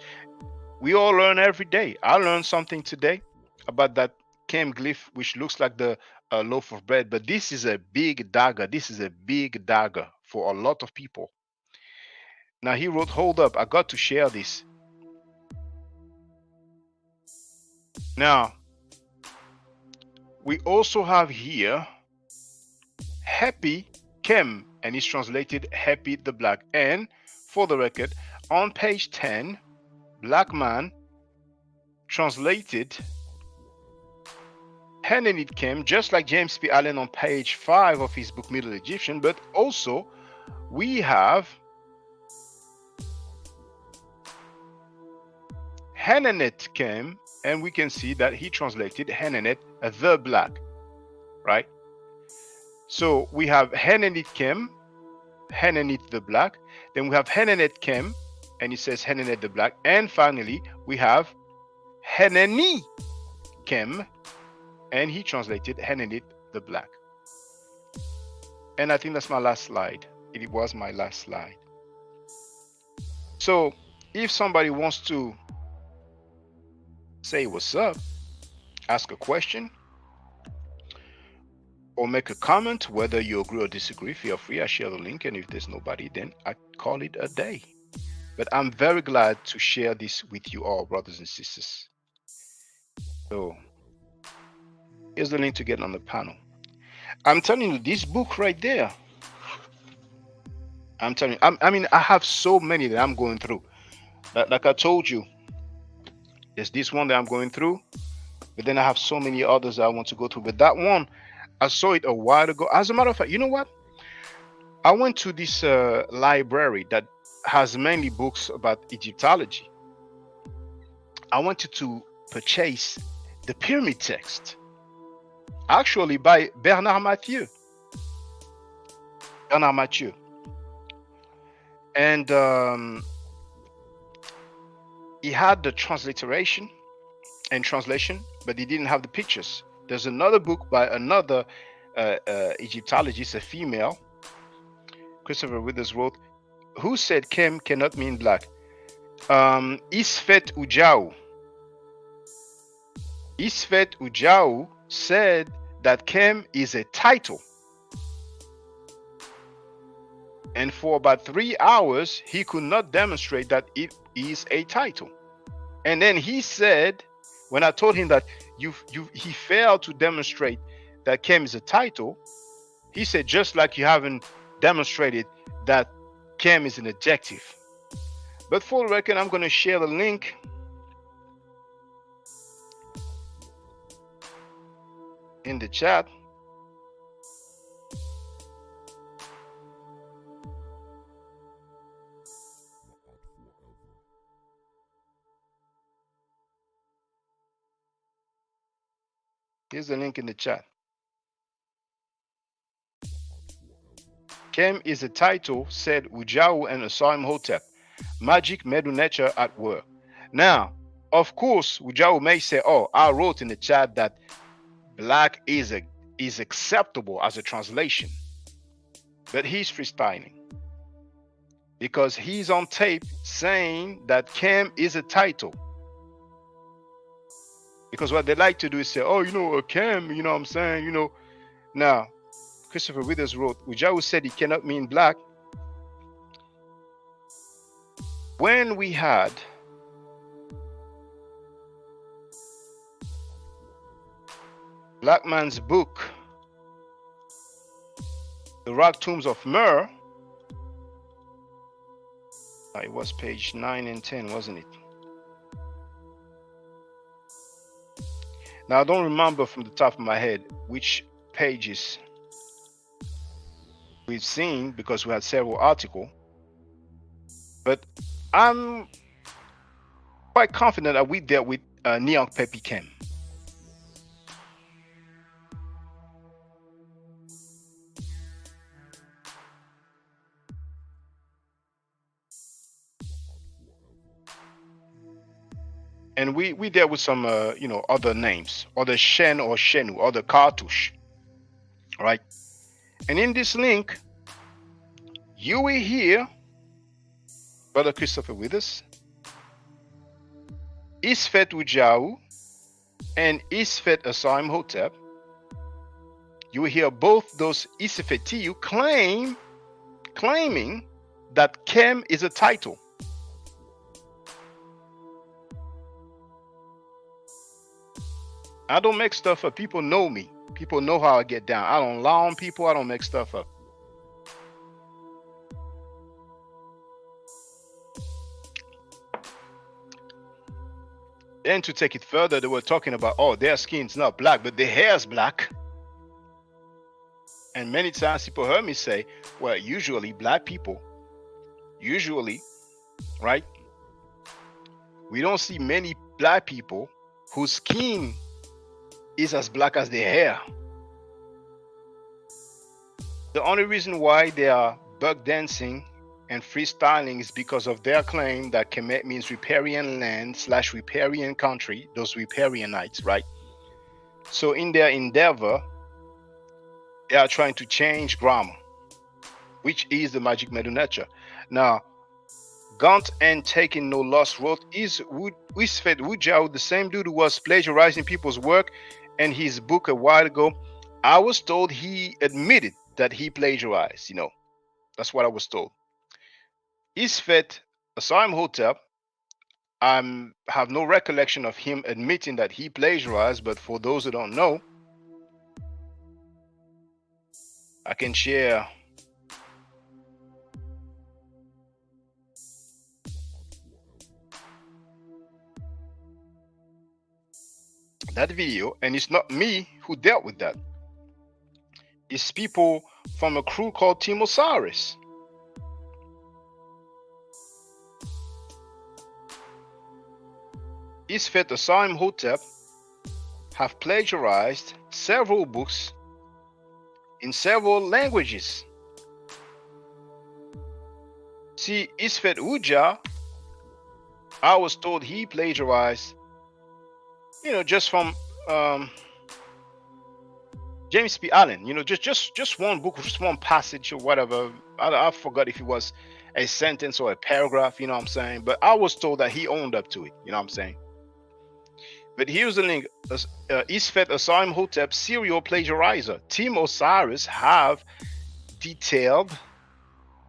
We all learn every day. I learned something today about that Kem glyph, which looks like the loaf of bread, but this is a big dagger. This is a big dagger for a lot of people. Now he wrote, hold up, I got to share this. Now, we also have here Happy Kem, and it's translated Happy the Black. And for the record, on page 10, Black Man translated Hanenit Kem, just like James P. Allen on page 5 of his book Middle Egyptian, but also we have Hanenet Kem, and we can see that he translated Hanenet the Black, right? So we have Hanenit Kem, Hanenit the Black, then we have Hanenet Kem, and it says Hanenet the Black, and finally we have Haneni Kem, and he translated Hanenit the Black. And I think that's my last slide. It was my last slide. So if somebody wants to say what's up, ask a question, or make a comment, whether you agree or disagree, feel free. I share the link, and if there's nobody, then I call it a day. But I'm very glad to share this with you all, brothers and sisters. So here's the link to get on the panel. I'm telling you, this book right there, I'm telling you, I mean, I have so many that I'm going through. Like I told you, there's this one that I'm going through, but then I have so many others that I want to go through. But that one, I saw it a while ago. As a matter of fact, you know what? I went to this library that has mainly books about Egyptology. I wanted to purchase the pyramid text, actually by Bernard Mathieu. And he had the transliteration and translation, but he didn't have the pictures. There's another book by another Egyptologist, a female, Christopher Withers wrote, who said Kem cannot mean black? Isfet Ujau. Isfet Ujau said that Kem is a title. And for about 3 hours, he could not demonstrate that it is a title. And then he said, when I told him that he failed to demonstrate that Kem is a title, he said, just like you haven't demonstrated that Kem is an adjective. But for the record, I'm going to share the link in the chat. Here's the link in the chat. Kem is a title, said Ujau and Asaim Hotep. Magic Medu nature at work. Now, of course, Ujao may say, "Oh, I wrote in the chat that black is acceptable as a translation," but he's freestyling because he's on tape saying that Cam is a title. Because what they like to do is say, "Oh, a Cam," you know what I'm saying, Now, Christopher Withers wrote, Ujao said it cannot mean black. When we had Black Man's book, The Rock Tombs of Myrrh, it was page 9 and 10, wasn't it? Now, I don't remember from the top of my head which pages we've seen because we had several articles, but I'm quite confident that we dealt with Neok Pepi Kem. And we dealt with some other names, other Shen or Shenu, other cartouche, right? And in this link, you will hear Brother Christopher Withers, Isfet Ujau, and Isfet Asaim Hotep. You will hear both those Isfetiyu claiming that Kem is a title. I don't make stuff up. People know me. People know how I get down. I don't lie on people. I don't make stuff up. Then to take it further, they were talking about, oh, their skin's not black, but their hair's black. And many times people heard me say, well, usually black people, right? We don't see many black people whose skin is as black as their hair. The only reason why they are bug dancing and freestyling is because of their claim that Kemet means riparian land / riparian country, those riparianites, right? So in their endeavor, they are trying to change grammar, which is the magic Medunecha. Now, Gaunt and Taking No Loss wrote, Isfet Wujau, the same dude who was plagiarizing people's work in his book a while ago. I was told he admitted that he plagiarized, That's what I was told. Isfet Asaim Hotep, I have no recollection of him admitting that he plagiarized, but for those who don't know, I can share that video, and it's not me who dealt with that. It's people from a crew called Team Osiris. Isfet Asaim Hotep have plagiarized several books in several languages. See, Isfet Uja, I was told he plagiarized, just from James P. Allen, just one book, just one passage or whatever. I forgot if it was a sentence or a paragraph, you know what I'm saying? But I was told that he owned up to it, you know what I'm saying? But here's the link. Isfet Asaim Hotep, serial plagiarizer. Team Osiris have detailed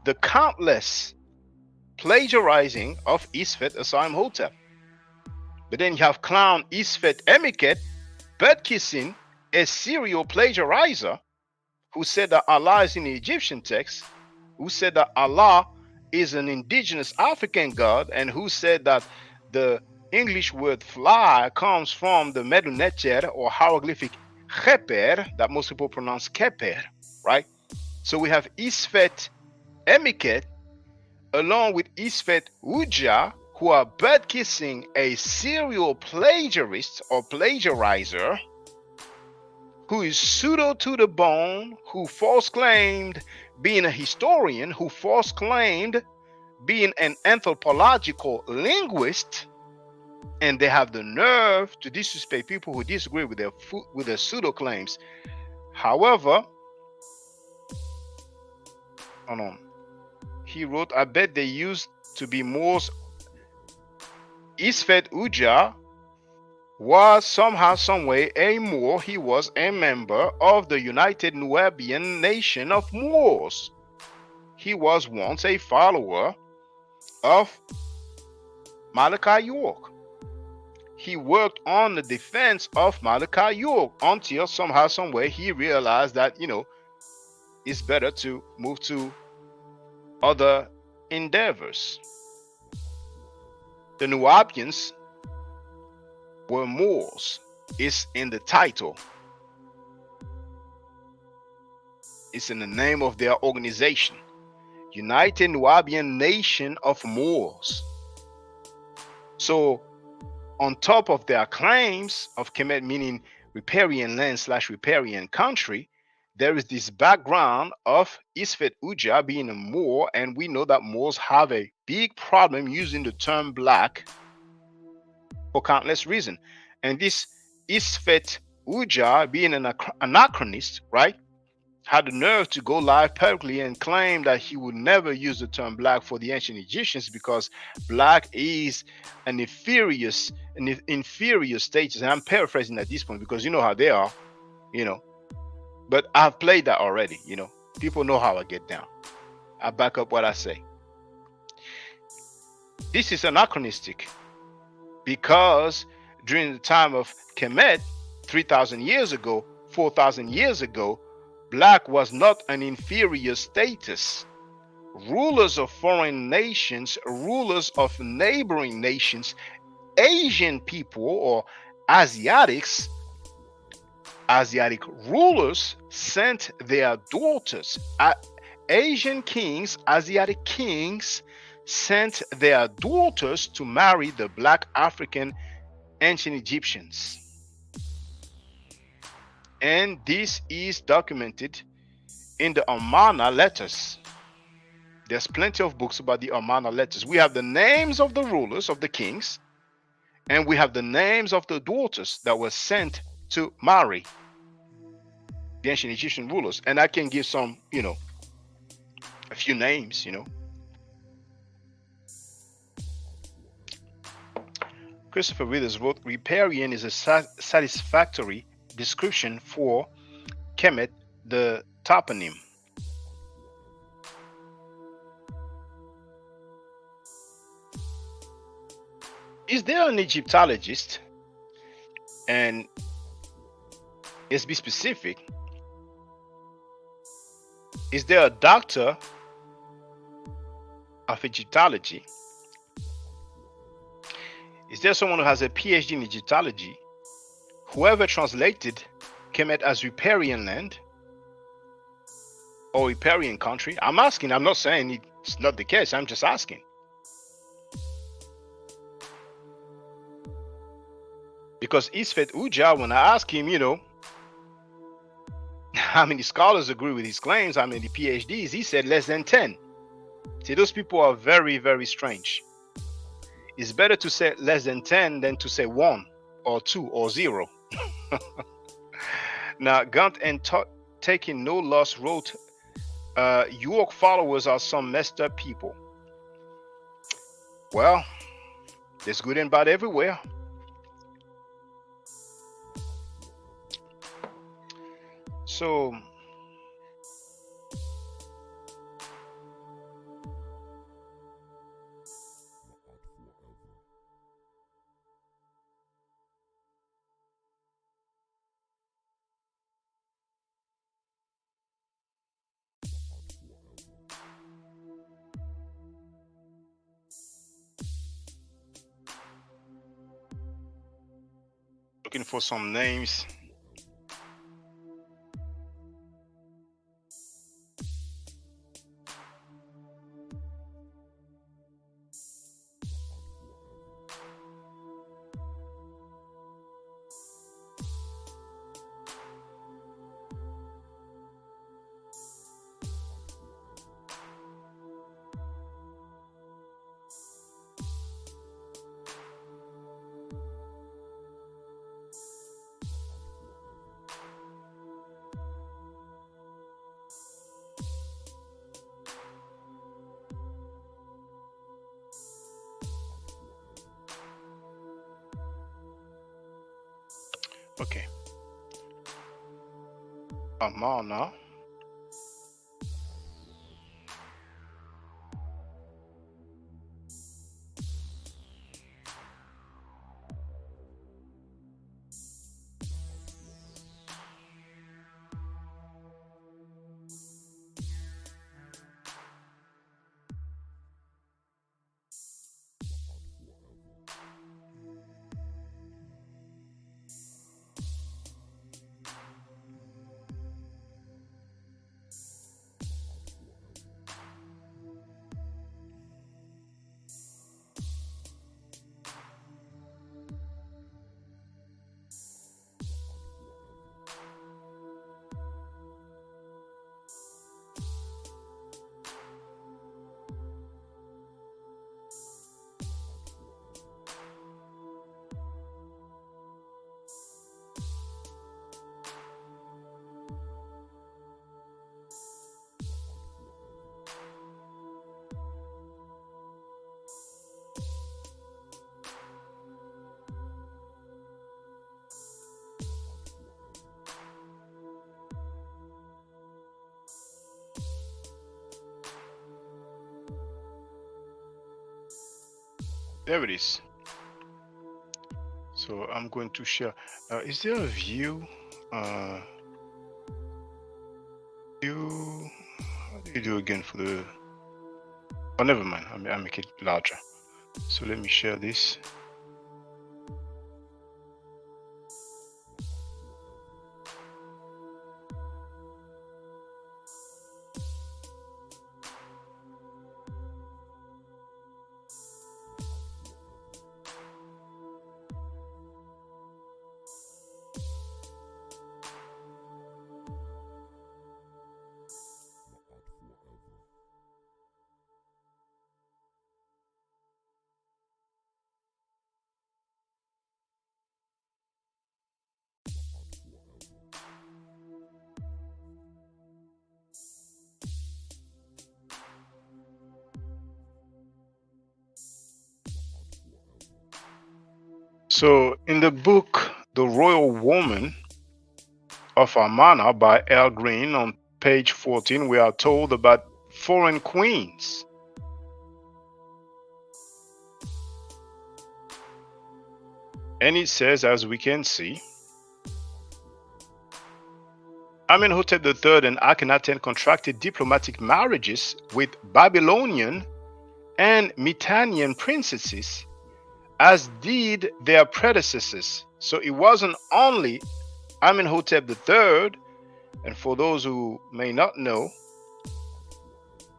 the countless plagiarizing of Isfet Asaim Hotep. But then you have clown Isfet Emiket, butt kissing, a serial plagiarizer who said that Allah is in the Egyptian text, who said that Allah is an indigenous African god, and who said that the English word fly comes from the Medunecher or hieroglyphic Kheper that most people pronounce Keper, right? So we have Isfet Emiket along with Isfet Uja, who are butt kissing a serial plagiarist or plagiarizer who is pseudo to the bone, who false claimed being a historian, who false claimed being an anthropological linguist, And they have the nerve to disrespect people who disagree with their pseudo claims. However, hold on. He wrote, I bet they used to be Moors. Isfet Uja was somehow, someway a Moor. He was a member of the United Nubian Nation of Moors. He was once a follower of Malachi York. He worked on the defense of Malachi York until somehow, someway he realized that, it's better to move to other endeavors. The Nubians were Moors. It's in the title. It's in the name of their organization. United Nubian Nation of Moors. So on top of their claims of Kemet, meaning riparian land / riparian country, there is this background of Isfet Uja being a Moor, and we know that Moors have a big problem using the term black for countless reasons. And this Isfet Uja, being an anachronist, right, had the nerve to go live publicly and claim that he would never use the term black for the ancient Egyptians because black is an inferior status. And I'm paraphrasing at this point because you know how they are, But I've played that already, People know how I get down. I back up what I say. This is anachronistic because during the time of Kemet, 3,000 years ago, 4,000 years ago, black was not an inferior status. Rulers of foreign nations, rulers of neighboring nations, Asian people or Asiatic rulers sent their daughters. Asian kings, Asiatic kings sent their daughters to marry the black African ancient Egyptians. And this is documented in the Amarna letters. There's plenty of books about the Amarna letters. We have the names of the rulers, of the kings, and we have the names of the daughters that were sent to marry the ancient Egyptian rulers. And I can give some, a few names, Christopher Withers wrote, riparian is a satisfactory description for Kemet, the toponym. Is there an Egyptologist, and let's be specific, is there a doctor of Egyptology? Is there someone who has a PhD in Egyptology? Whoever translated Kemet as riparian land or riparian country? I'm asking, I'm not saying it's not the case, I'm just asking. Because Isfet Uja, when I asked him, how many scholars agree with his claims, how many PhDs, he said less than 10. See, those people are very, very strange. It's better to say less than 10 than to say 1 or 2 or 0. Now, Gunt and Taking No Loss wrote, York followers are some messed up people. Well, there's good and bad everywhere. So, looking for some names. Okay. Amana. There it is. So I'm going to share. Is there a view? View. How do you do again for the? Oh, never mind. I make it larger. So let me share this. So in the book, The Royal Woman of Amana by Al Green, on page 14, we are told about foreign queens. And it says, as we can see, Amenhotep III and Akhenaten contracted diplomatic marriages with Babylonian and Mitannian princesses, as did their predecessors. So it wasn't only Amenhotep III, and for those who may not know,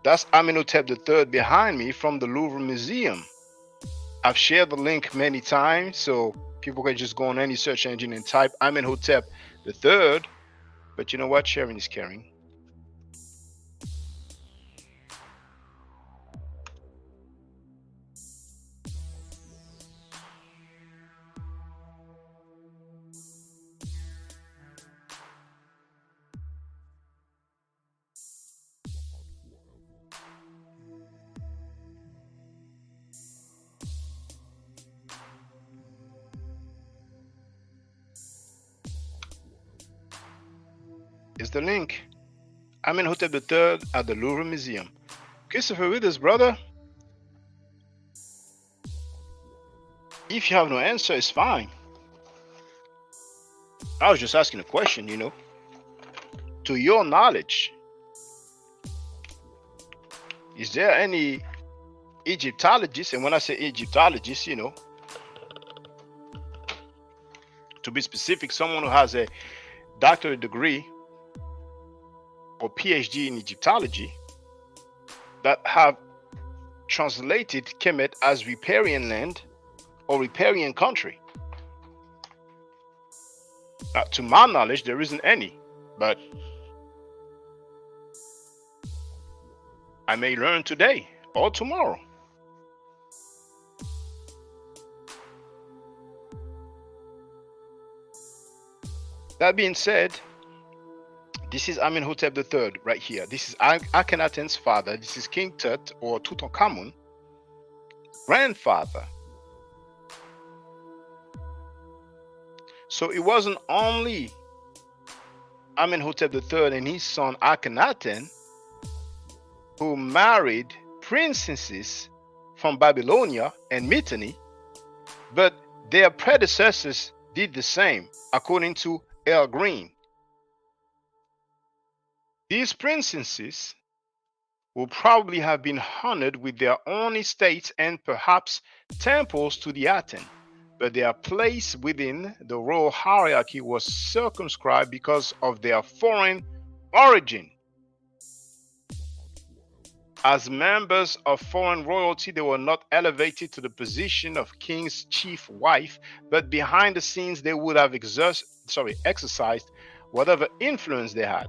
that's Amenhotep III behind me from the Louvre Museum. I've shared the link many times, so people can just go on any search engine and type Amenhotep III. But you know what? Sharing is caring. Is the link. Amenhotep III at the Louvre Museum. Christopher with us, brother. If you have no answer, it's fine. I was just asking a question, you know. To your knowledge, is there any Egyptologist, and when I say Egyptologist, you know, to be specific, someone who has a doctorate degree or PhD in Egyptology that have translated Kemet as riparian land or riparian country? To my knowledge, there isn't any, but I may learn today or tomorrow. That being said, this is Amenhotep III right here. This is Akhenaten's father. This is King Tut or Tutankhamun, grandfather. So it wasn't only Amenhotep III and his son Akhenaten who married princesses from Babylonia and Mitanni, but their predecessors did the same, according to L. Green. These princesses will probably have been honored with their own estates and perhaps temples to the Aten, but their place within the royal hierarchy was circumscribed because of their foreign origin. As members of foreign royalty, they were not elevated to the position of king's chief wife, but behind the scenes they would have exercised whatever influence they had.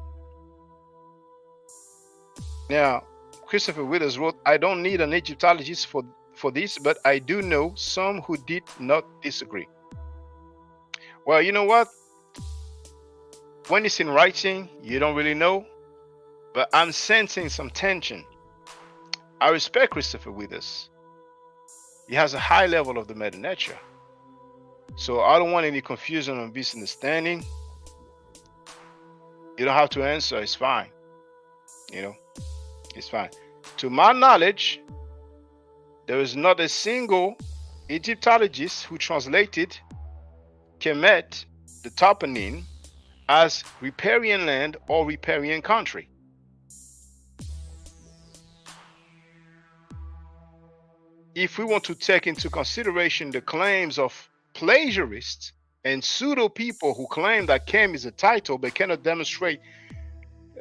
Now, Christopher Withers wrote, I don't need an Egyptologist for this, but I do know some who did not disagree. Well, you know what? When it's in writing, you don't really know, but I'm sensing some tension. I respect Christopher Withers. He has a high level of the meta nature. So I don't want any confusion or misunderstanding. You don't have to answer, it's fine. It's fine. To my knowledge, there is not a single Egyptologist who translated Kemet, the toponym, as riparian land or riparian country. If we want to take into consideration the claims of plagiarists and pseudo people who claim that Kem is a title but cannot demonstrate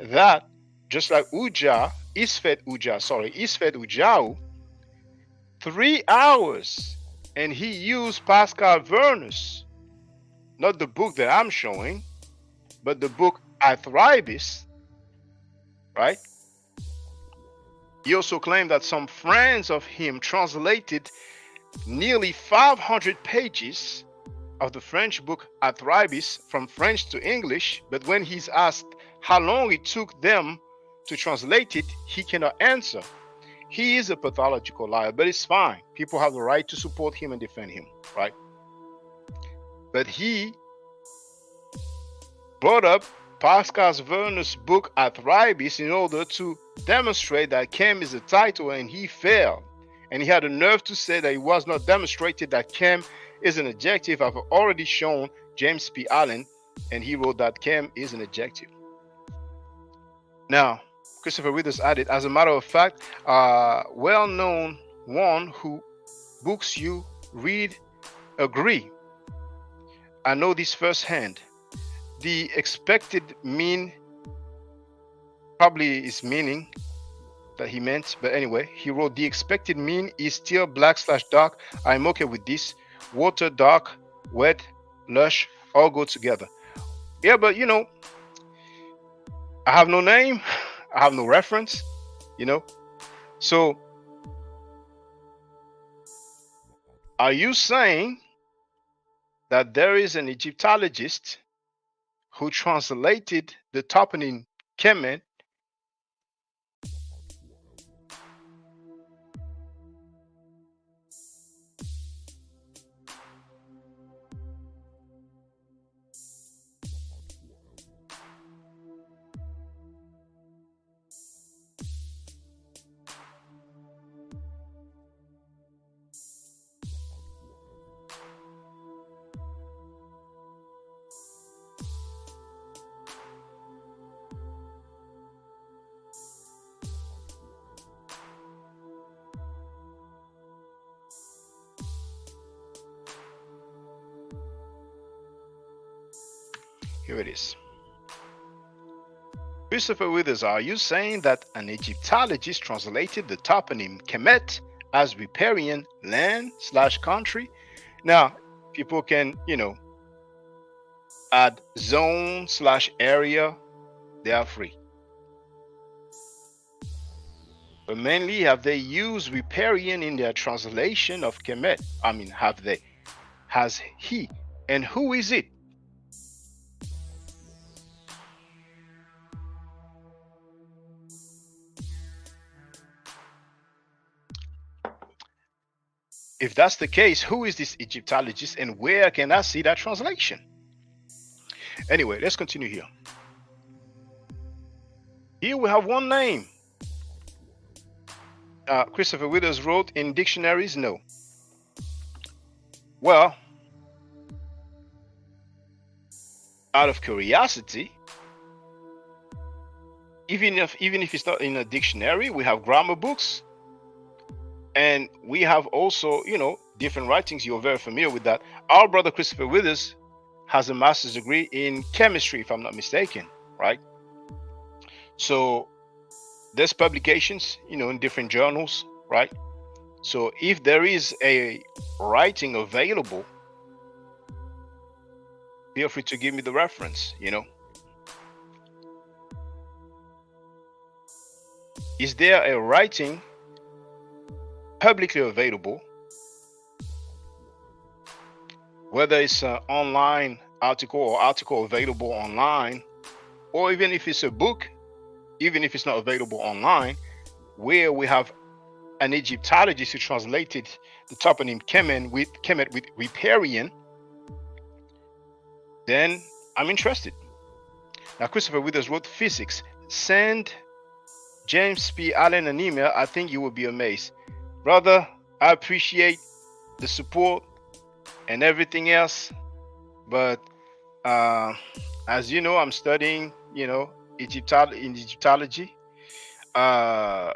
that, just like Isfet Ujau, 3 hours, and he used Pascal Vernus, not the book that I'm showing, but the book Athribis, right? He also claimed that some friends of him translated nearly 500 pages of the French book Athribis from French to English, but when he's asked how long it took them to translate it, he cannot answer. He is a pathological liar, but it's fine. People have the right to support him and defend him, right? But he brought up Pascal Vernus' book Athribis in order to demonstrate that Kem is a title, and he failed. And he had the nerve to say that it was not demonstrated that Kem is an adjective. I've already shown James P. Allen, and he wrote that Kem is an adjective. Now, Christopher Withers added, as a matter of fact, well-known one who books you read agree. I know this firsthand. The expected mean probably is meaning that he meant, but anyway, he wrote the expected mean is still black/dark. I'm okay with this. Water, dark, wet, lush, all go together. Yeah, but I have no name, I have no reference, So are you saying that there is an Egyptologist who translated the toponym Kemet Here it is. Christopher Withers, are you saying that an Egyptologist translated the toponym Kemet as riparian land/country? Now, people can, add zone/area. They are free. But mainly, have they used riparian in their translation of Kemet? I mean, have they? Has he? And who is it? If that's the case, who is this Egyptologist and where can I see that translation? Anyway, let's continue here. Here we have one name. Christopher Withers wrote in dictionaries, no. Well, out of curiosity, even if it's not in a dictionary, we have grammar books, and we have also, different writings. You're very familiar with that. Our brother Christopher Withers has a master's degree in chemistry, if I'm not mistaken, right? So there's publications, in different journals, right? So if there is a writing available, feel free to give me the reference, Is there a writing publicly available, whether it's an online article or article available online, or even if it's a book, even if it's not available online, where we have an Egyptologist who translated the toponym Kemet with riparian, then I'm interested. Now, Christopher Withers wrote physics. Send James P. Allen an email. I think you will be amazed. Brother, I appreciate the support and everything else, but as you know, I'm studying, Egyptology. I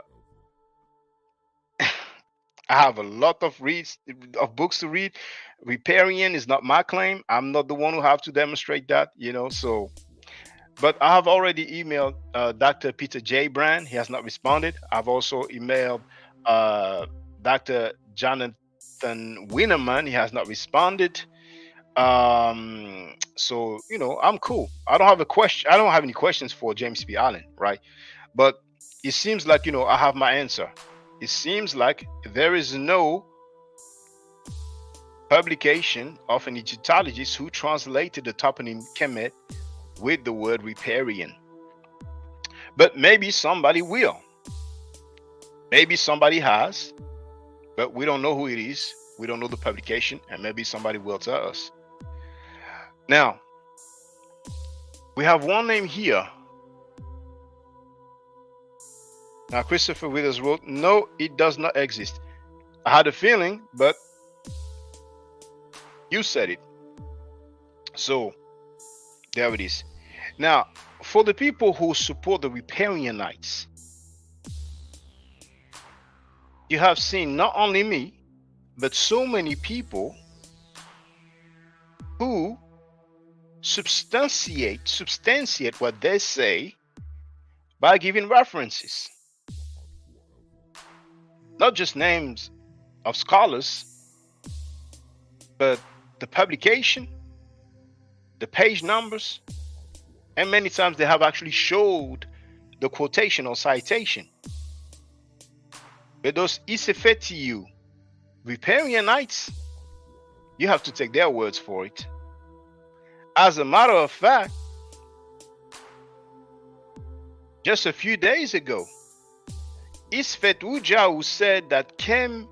have a lot of books to read. Riparian is not my claim. I'm not the one who have to demonstrate that, so. But I have already emailed Dr. Peter J. Brand. He has not responded. I've also emailed Dr. Jonathan Winnerman. He has not responded. So I'm cool. I don't have a question. I don't have any questions for James P. Allen, right? But it seems like I have my answer. It seems like there is no publication of an Egyptologist who translated the toponym Kemet with the word riparian. But maybe somebody will. Maybe somebody has, but we don't know who it is. We don't know the publication, and maybe somebody will tell us. Now, we have one name here. Now, Christopher Withers wrote, no, it does not exist. I had a feeling, but you said it. So, there it is. Now, for the people who support the Riparianites, you have seen not only me, but so many people who substantiate what they say by giving references. Not just names of scholars, but the publication, the page numbers, and many times they have actually showed the quotation or citation. But those Isefetiu Riparianites, you have to take their words for it. As a matter of fact, just a few days ago, Isfet Ujau said that Kem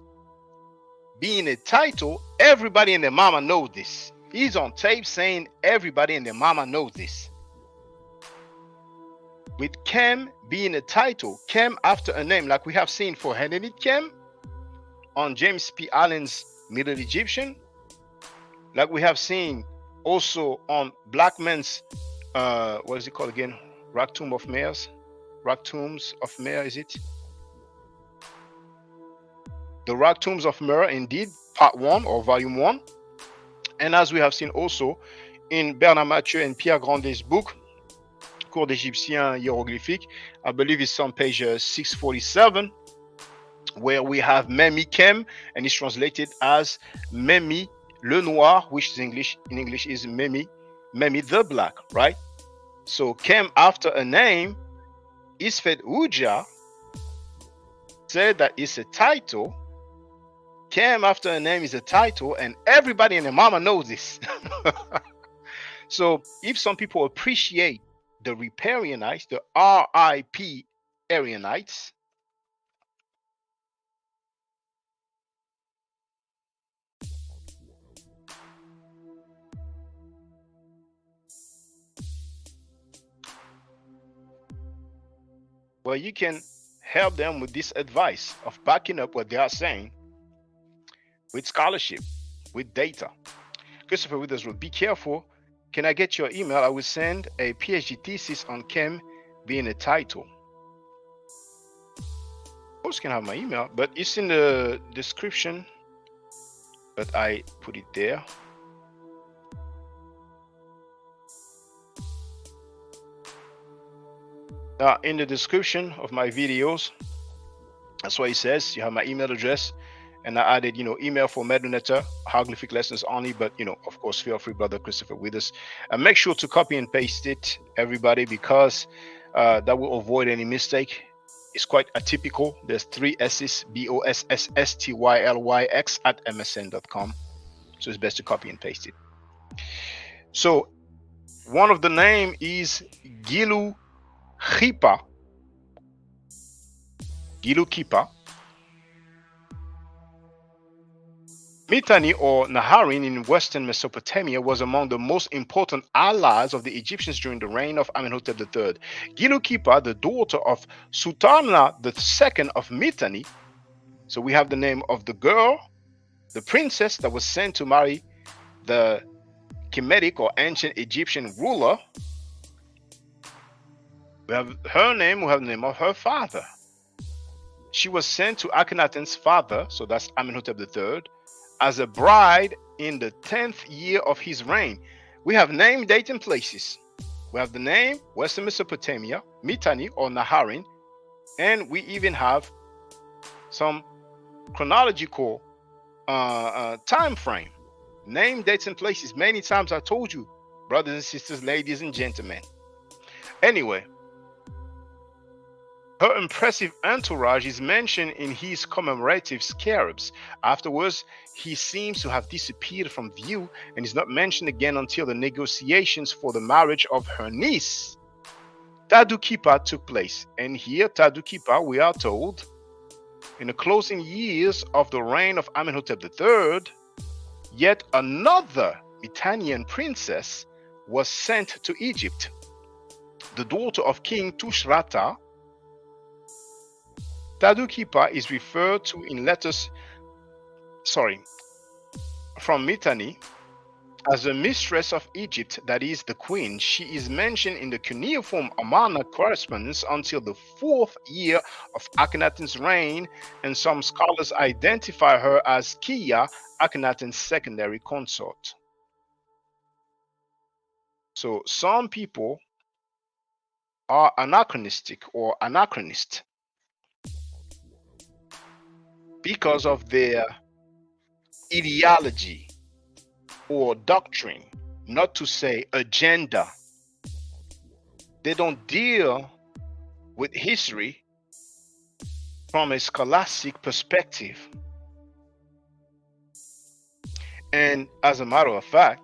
being a title, everybody and their mama knows this. He's on tape saying everybody and their mama knows this. With Kem being a title, Kem after a name, like we have seen for Henedit Kem on James P. Allen's Middle Egyptian, like we have seen also on Blackman's, what is it called again? Rock Tombs of Mer, is it? The Rock Tombs of Mer, indeed, part 1 or volume 1. And as we have seen also in Bernard Mathieu and Pierre Grandet's book, Cours d'Égyptien Hiéroglyphique, I believe it's on page 647, where we have Memi Kem, and it's translated as Memi le Noir, which is in English is Memi the Black, right? So Kem after a name, Isfet Uja said that it's a title. Kem after a name is a title, and everybody and their mama knows this. So if some people appreciate the Riparianites, the RIP Arianites, well, you can help them with this advice of backing up what they are saying with scholarship, with data. Christopher Witherspoon, be careful. Can I get your email? I will send a PhD thesis on chem being a title. Of course, you can have my email, but it's in the description. But I put it there. In the description of my videos, that's what it says. You have my email address, and I added, email for Medunetter, hieroglyphic lessons only. But of course, feel free, Brother Christopher Withers, and make sure to copy and paste it, everybody, because that will avoid any mistake. It's quite atypical. There's 3 S's, BOSSSTYLYX at msn.com. So it's best to copy and paste it. So one of the name is Gilu Khipa. Mitanni or Naharin in western Mesopotamia was among the most important allies of the Egyptians during the reign of Amenhotep III. Gilu Khipa, the daughter of Sultana II of Mitanni. So we have the name of the girl, the princess that was sent to marry the Kemetic or ancient Egyptian ruler. We have her name, we have the name of her father. She was sent to Akhenaten's father, so that's Amenhotep III, as a bride in the 10th year of his reign. We have name, date, and places. We have the name, Western Mesopotamia, Mitanni or Naharin, and we even have some chronological time frame. Name, dates, and places. Many times I told you, brothers and sisters, ladies and gentlemen. Anyway, her impressive entourage is mentioned in his commemorative scarabs. Afterwards, he seems to have disappeared from view and is not mentioned again until the negotiations for the marriage of her niece, Tadu Khipa, took place. And here, Tadu Khipa, we are told, in the closing years of the reign of Amenhotep III, yet another Mitannian princess was sent to Egypt, the daughter of King Tushratta. Tadu Khipa is referred to in letters from Mitanni as the mistress of Egypt, that is, the queen. She is mentioned in the cuneiform Amarna correspondence until the 4th year of Akhenaten's reign, and some scholars identify her as Kiya, Akhenaten's secondary consort. So some people are anachronistic or anachronist because of their ideology or doctrine, not to say agenda. They don't deal with history from a scholastic perspective. And as a matter of fact,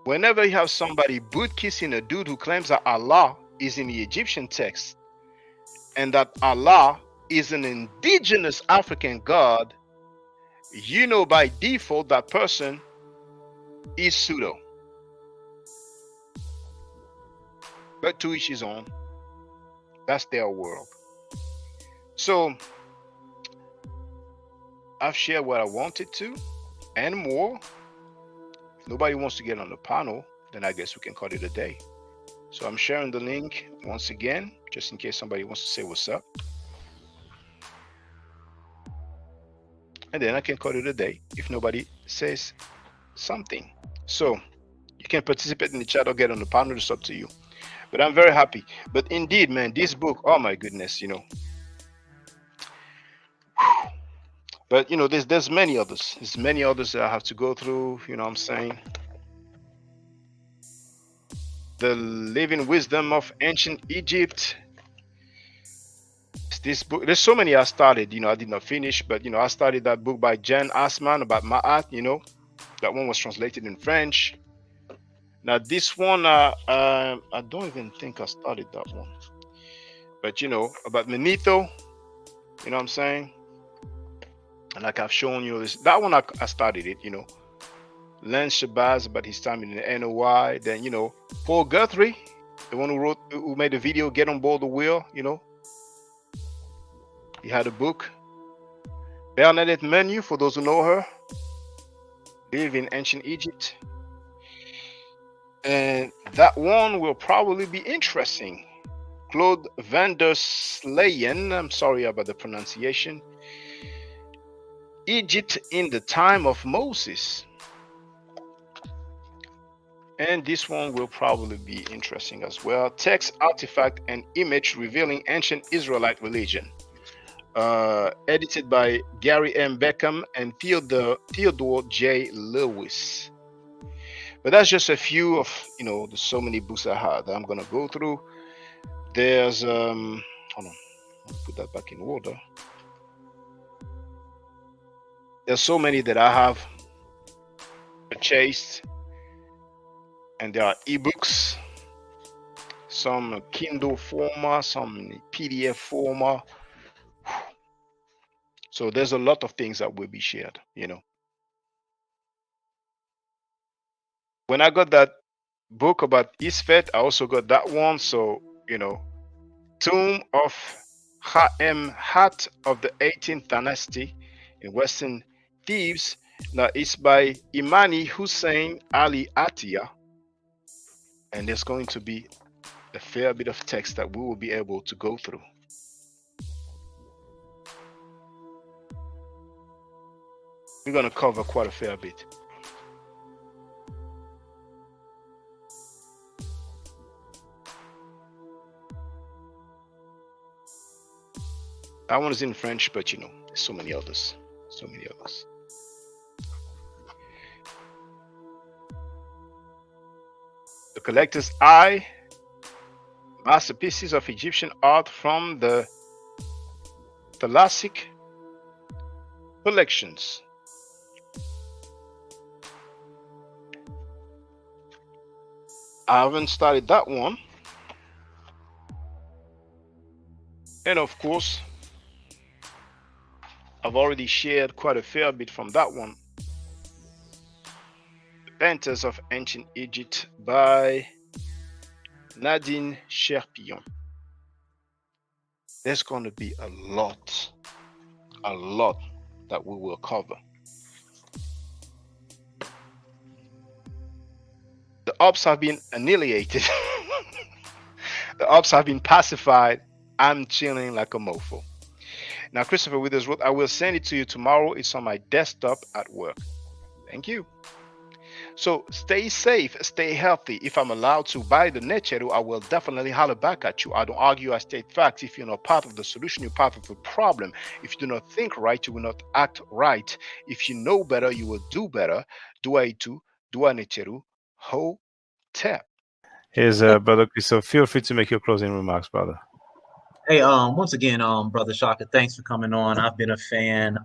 whenever you have somebody boot kissing a dude who claims that Allah is in the Egyptian text and that Allah is an indigenous African god, you know by default that person is pseudo. But to each his own. That's their world. So I've shared what I wanted to and more. If nobody wants to get on the panel, then I guess we can call it a day. So I'm sharing the link once again, just in case somebody wants to say what's up. And then I can call it a day if nobody says something. So you can participate in the chat or get on the panel, it's up to you. But I'm very happy. But indeed, man, this book, oh my goodness, But there's many others. There's many others that I have to go through, what I'm saying. The Living Wisdom of Ancient Egypt. This book, there's so many I started, I did not finish, but I started that book by Jan Assmann about Ma'at, that one was translated in French. Now this one, I don't even think I started that one, but about Manetho, what I'm saying, and like I've shown you this, that one I started it, Len Shabazz about his time in the NOI, then Paul Guthrie, the one who made the video Get on Board the Wheel, you know. He had a book. Bernadette Menu, for those who know her, lived in ancient Egypt. And that one will probably be interesting. Claude van der Slayen, I'm sorry about the pronunciation. Egypt in the time of Moses. And this one will probably be interesting as well. Text, artifact, and image revealing ancient Israelite religion. Edited by Gary M. Beckham and Theodore J. Lewis. But that's just a few of, you know, there's so many books I have that I'm going to go through. There's, hold on, I'll put that back in order. There's so many that I have purchased, and there are ebooks, some Kindle format, some PDF format. So there's a lot of things that will be shared, you know. When I got that book about Isfet, I also got that one. So, you know, Tomb of Hat of the 18th Dynasty in Western Thebes. Now it's by Imani Hussein Ali Atiyah. And there's going to be a fair bit of text that we will be able to go through. We're going to cover quite a fair bit. That one is in French, but you know, there's so many others. So many others. The Collector's Eye, masterpieces of Egyptian art from the Thalassic collections. I haven't started that one. And of course, I've already shared quite a fair bit from that one. The Painters of Ancient Egypt by Nadine Cherpion. There's going to be a lot that we will cover. The ops have been annihilated. The ops have been pacified. I'm chilling like a mofo. Now, Christopher Withers wrote, I will send it to you tomorrow. It's on my desktop at work. Thank you. So stay safe, stay healthy. If I'm allowed to buy the Necheru, I will definitely holler back at you. I don't argue, I state facts. If you're not part of the solution, you're part of the problem. If you do not think right, you will not act right. If you know better, you will do better. Dua itu, dua Necheru, ho tep. Here's Brother Christopher. Feel free to make your closing remarks, brother. Hey, once again, Brother Shaka, thanks for coming on. I've been a fan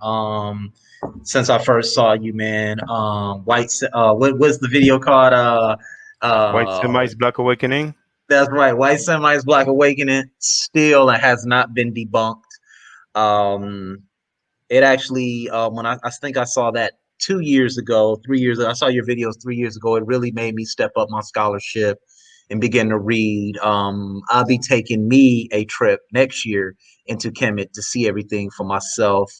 since I first saw you, man. What was the video called? White Semites Black Awakening. That's right, White Semites Black Awakening. Still, it has not been debunked. It actually, when I think I saw that 2 years ago, 3 years ago, I saw your videos 3 years ago. It really made me step up my scholarship and begin to read. I'll be taking me a trip next year into Kemet to see everything for myself,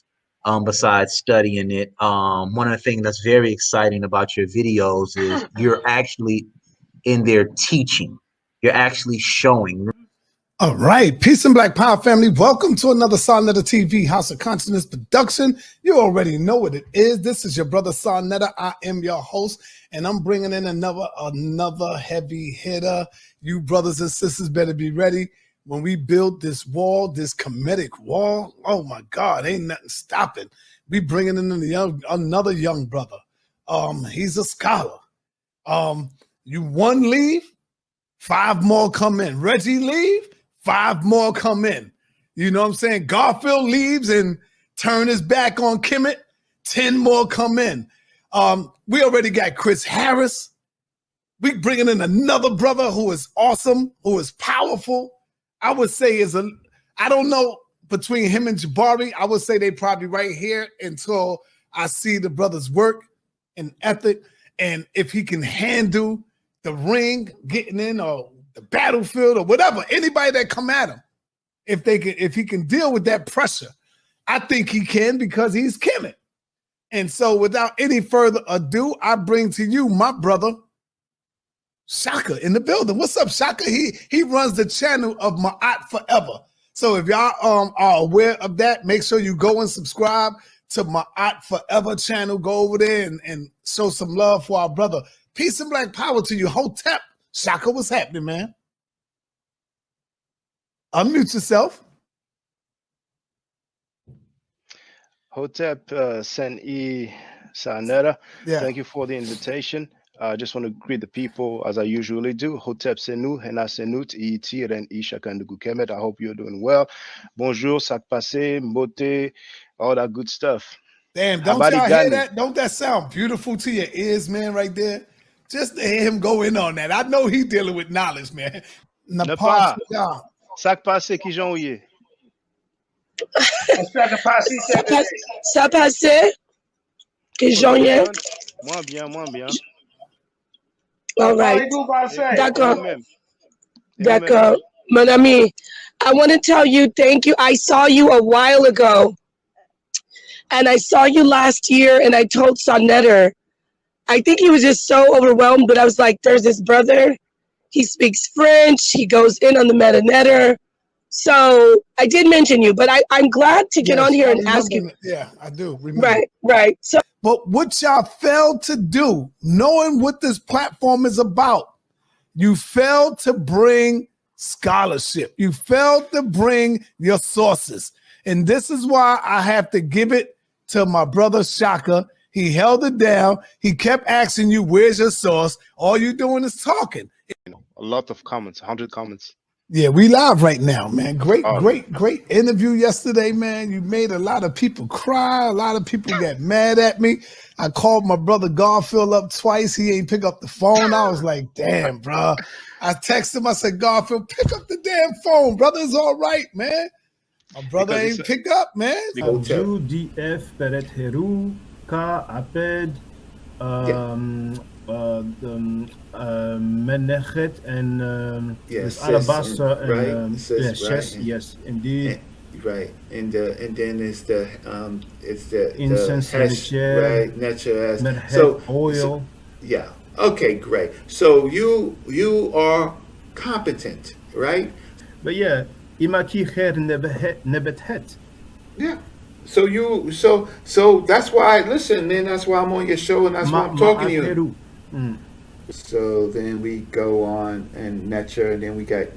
besides studying it. One of the things that's very exciting about your videos is you're actually in there teaching. You're actually showing. All right, peace and Black Power family. Welcome to another Sonetta TV House of Consciousness production. You already know what it is. This is your brother Sonetta. I am your host, and I'm bringing in another heavy hitter. You brothers and sisters better be ready. When we build this wall, this Kemetic wall, oh my God, ain't nothing stopping. We bringing in another young brother. He's a scholar. You one leave, 5 more come in. Reggie leave, 5 more come in. You know what I'm saying? Garfield leaves and turn his back on Kemet, 10 more come in. We already got Chris Harris. We bringing in another brother who is awesome, who is powerful. I would say I don't know, between him and Jabari, I would say they probably right here until I see the brother's work and ethic, and if he can handle the ring, getting in or the battlefield or whatever, anybody that come at him, if he can deal with that pressure, I think he can because he's Kemet. And so without any further ado, I bring to you my brother, Shaka, in the building. What's up, Shaka? He runs the channel of Ma'at Forever. So if y'all are aware of that, make sure you go and subscribe to Ma'at Forever channel. Go over there and show some love for our brother. Peace and black power to you. Hotep. Shaka, what's happening, man? Unmute yourself. Hotep Sen-E Sanera, Yeah. thank you for the invitation. I just want to greet the people as I usually do. Hotep Senu, Hena Senut, Iti, Ren Isha Kandugu Kemet. I hope you're doing well. Bonjour, Sak Passe, Mbote, all that good stuff. Damn, don't Habari y'all hear gani? that? Don't that sound beautiful to your ears, man, right there? Just to hear him go in on that. I know he dealing with knowledge, man. Ne pas. Sak Passe, qui j'en ouye? Ça passait? Que j'en ai? Moins bien, moins bien. All right. D'accord. Vous-même. D'accord. Mon ami, I want to tell you thank you. I saw you a while ago. And I saw you last year, and I told Sonnetter, I think he was just so overwhelmed, but I was like, there's this brother. He speaks French. He goes in on the metanetter. So I did mention you, but I'm glad to get on here and ask you. Yeah, I do. Remember. Right, right. So, but what y'all failed to do, knowing what this platform is about, you failed to bring scholarship. You failed to bring your sources. And this is why I have to give it to my brother Shaka. He held it down. He kept asking you, where's your source? All you doing is talking. A lot of comments, 100 comments. Yeah, we live right now, man. Great interview yesterday, man. You made a lot of people cry. A lot of people got mad at me. I called my brother Garfield up twice. He ain't pick up the phone. I was like, damn, bro. I texted him. I said, Garfield, pick up the damn phone. Brother, it's all right, man. My brother ain't pick up, man. DF Peret Heru, Ka Aped, Menechet and Alabaster and chess. Yes, indeed. Right, and then it's the incense, right, natural so oil. Yeah. Okay, great. So you are competent, right? But yeah, imaki her nebet het. Yeah. So that's why listen, man. That's why I'm on your show, and that's why I'm talking to you. So then we go on and nature, and then we got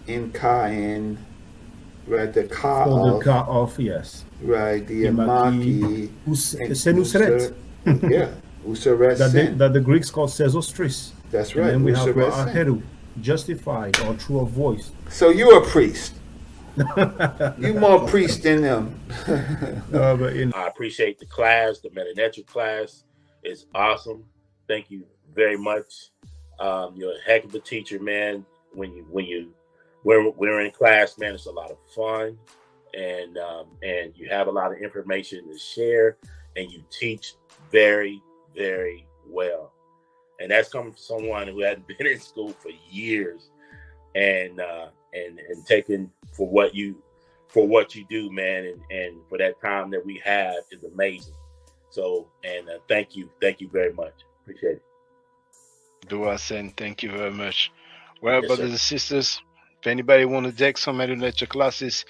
Nkain, right? The ka off, yes. Right, the Imaki. Senusret. Yeah, Useret. That the Greeks call Sesostris. That's right. And then we have Aheru, justified or true of voice. So you're a priest. You more priest than them. I appreciate the class. The metanetric class is awesome. Thank you very much. You're a heck of a teacher, man. When we're in class, man, it's a lot of fun, and you have a lot of information to share, and you teach very, very well. And that's coming from someone who hadn't been in school for years, and taking for what you do, man, and for that time that we have is amazing. So, and thank you very much. Appreciate it. Dua Sen, thank you very much. Well, Yes, brothers and sisters, if anybody want to take some lecture classes,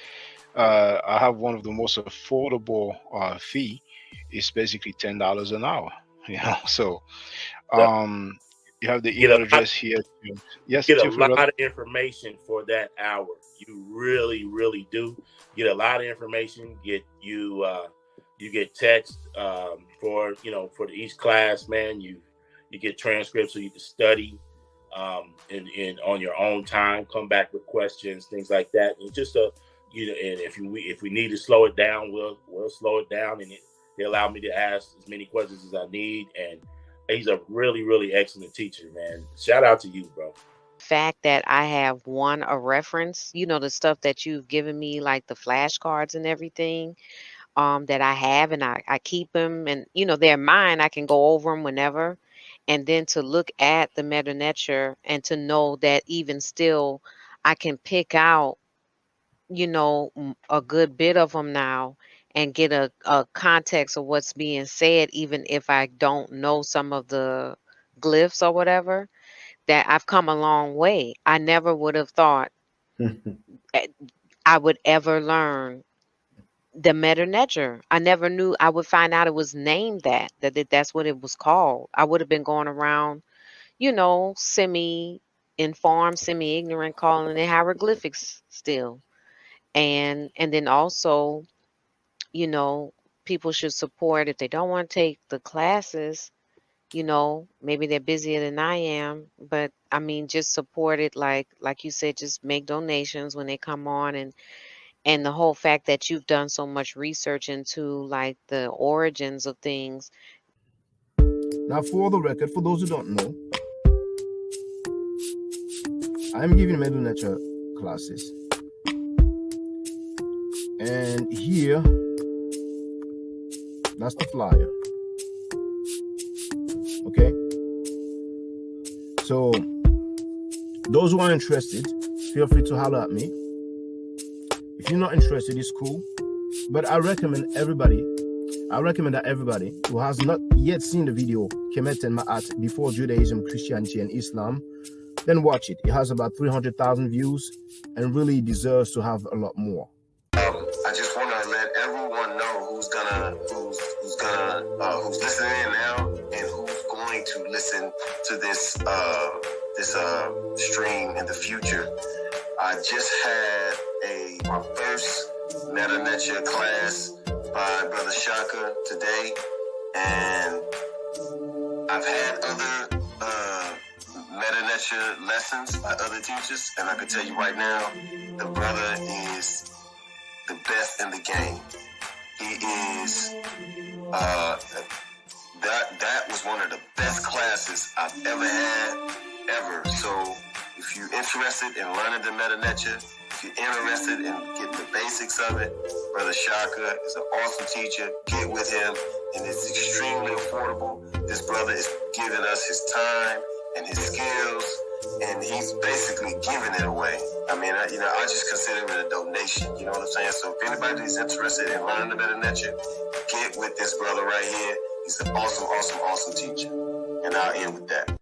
I have one of the most affordable fee. It's basically $10 an hour. You know, so you have the email address here. Yes, get a lot of information for that hour. You really, really do get a lot of information. You get text for each class, man. You get transcripts so you can study in on your own time. Come back with questions, things like that. And just and if we need to slow it down, we'll slow it down, and they allow me to ask as many questions as I need. And he's a really, really excellent teacher, man. Shout out to you, bro. Fact that I have a reference, the stuff that you've given me, like the flashcards and everything, that I have, and I keep them, and they're mine. I can go over them whenever. and then to look at the Meta Nature and to know that even still I can pick out, a good bit of them now and get a context of what's being said, even if I don't know some of the glyphs or whatever, that I've come a long way. I never would have thought I would ever learn the Meta Nature. I never knew I would find out it was named that's what it was called. I would have been going around, semi-informed, semi-ignorant, calling it hieroglyphics still. And then also, people should support if they don't want to take the classes. Maybe they're busier than I am, but I mean, just support it. Like you said, just make donations when they come on, and the whole fact that you've done so much research into like the origins of things. Now, for the record, for those who don't know, I'm giving Meta Nature classes. And here, that's the flyer. Okay? So, those who are interested, feel free to holler at me. If you're not interested, it's cool. But I recommend that everybody who has not yet seen the video, Kemet and Ma'at, Before Judaism, Christianity, and Islam, then watch it. It has about 300,000 views and really deserves to have a lot more. I just want to let everyone know who's listening in now and who's going to listen to this stream in the future. I just had my first Meta Nature class by Brother Shaka today, and I've had other Meta Nature lessons by other teachers, and I can tell you right now, the brother is the best in the game. He is that was one of the best classes I've ever had, ever. So if you're interested in learning the Meta Nature, if you're interested in getting the basics of it, Brother Shaka is an awesome teacher. Get with him, and it's extremely affordable. This brother is giving us his time and his skills, and he's basically giving it away. I mean, I just consider it a donation. You know what I'm saying? So if anybody is interested in learning the Meta Nature, get with this brother right here. He's an awesome, awesome, awesome teacher. And I'll end with that.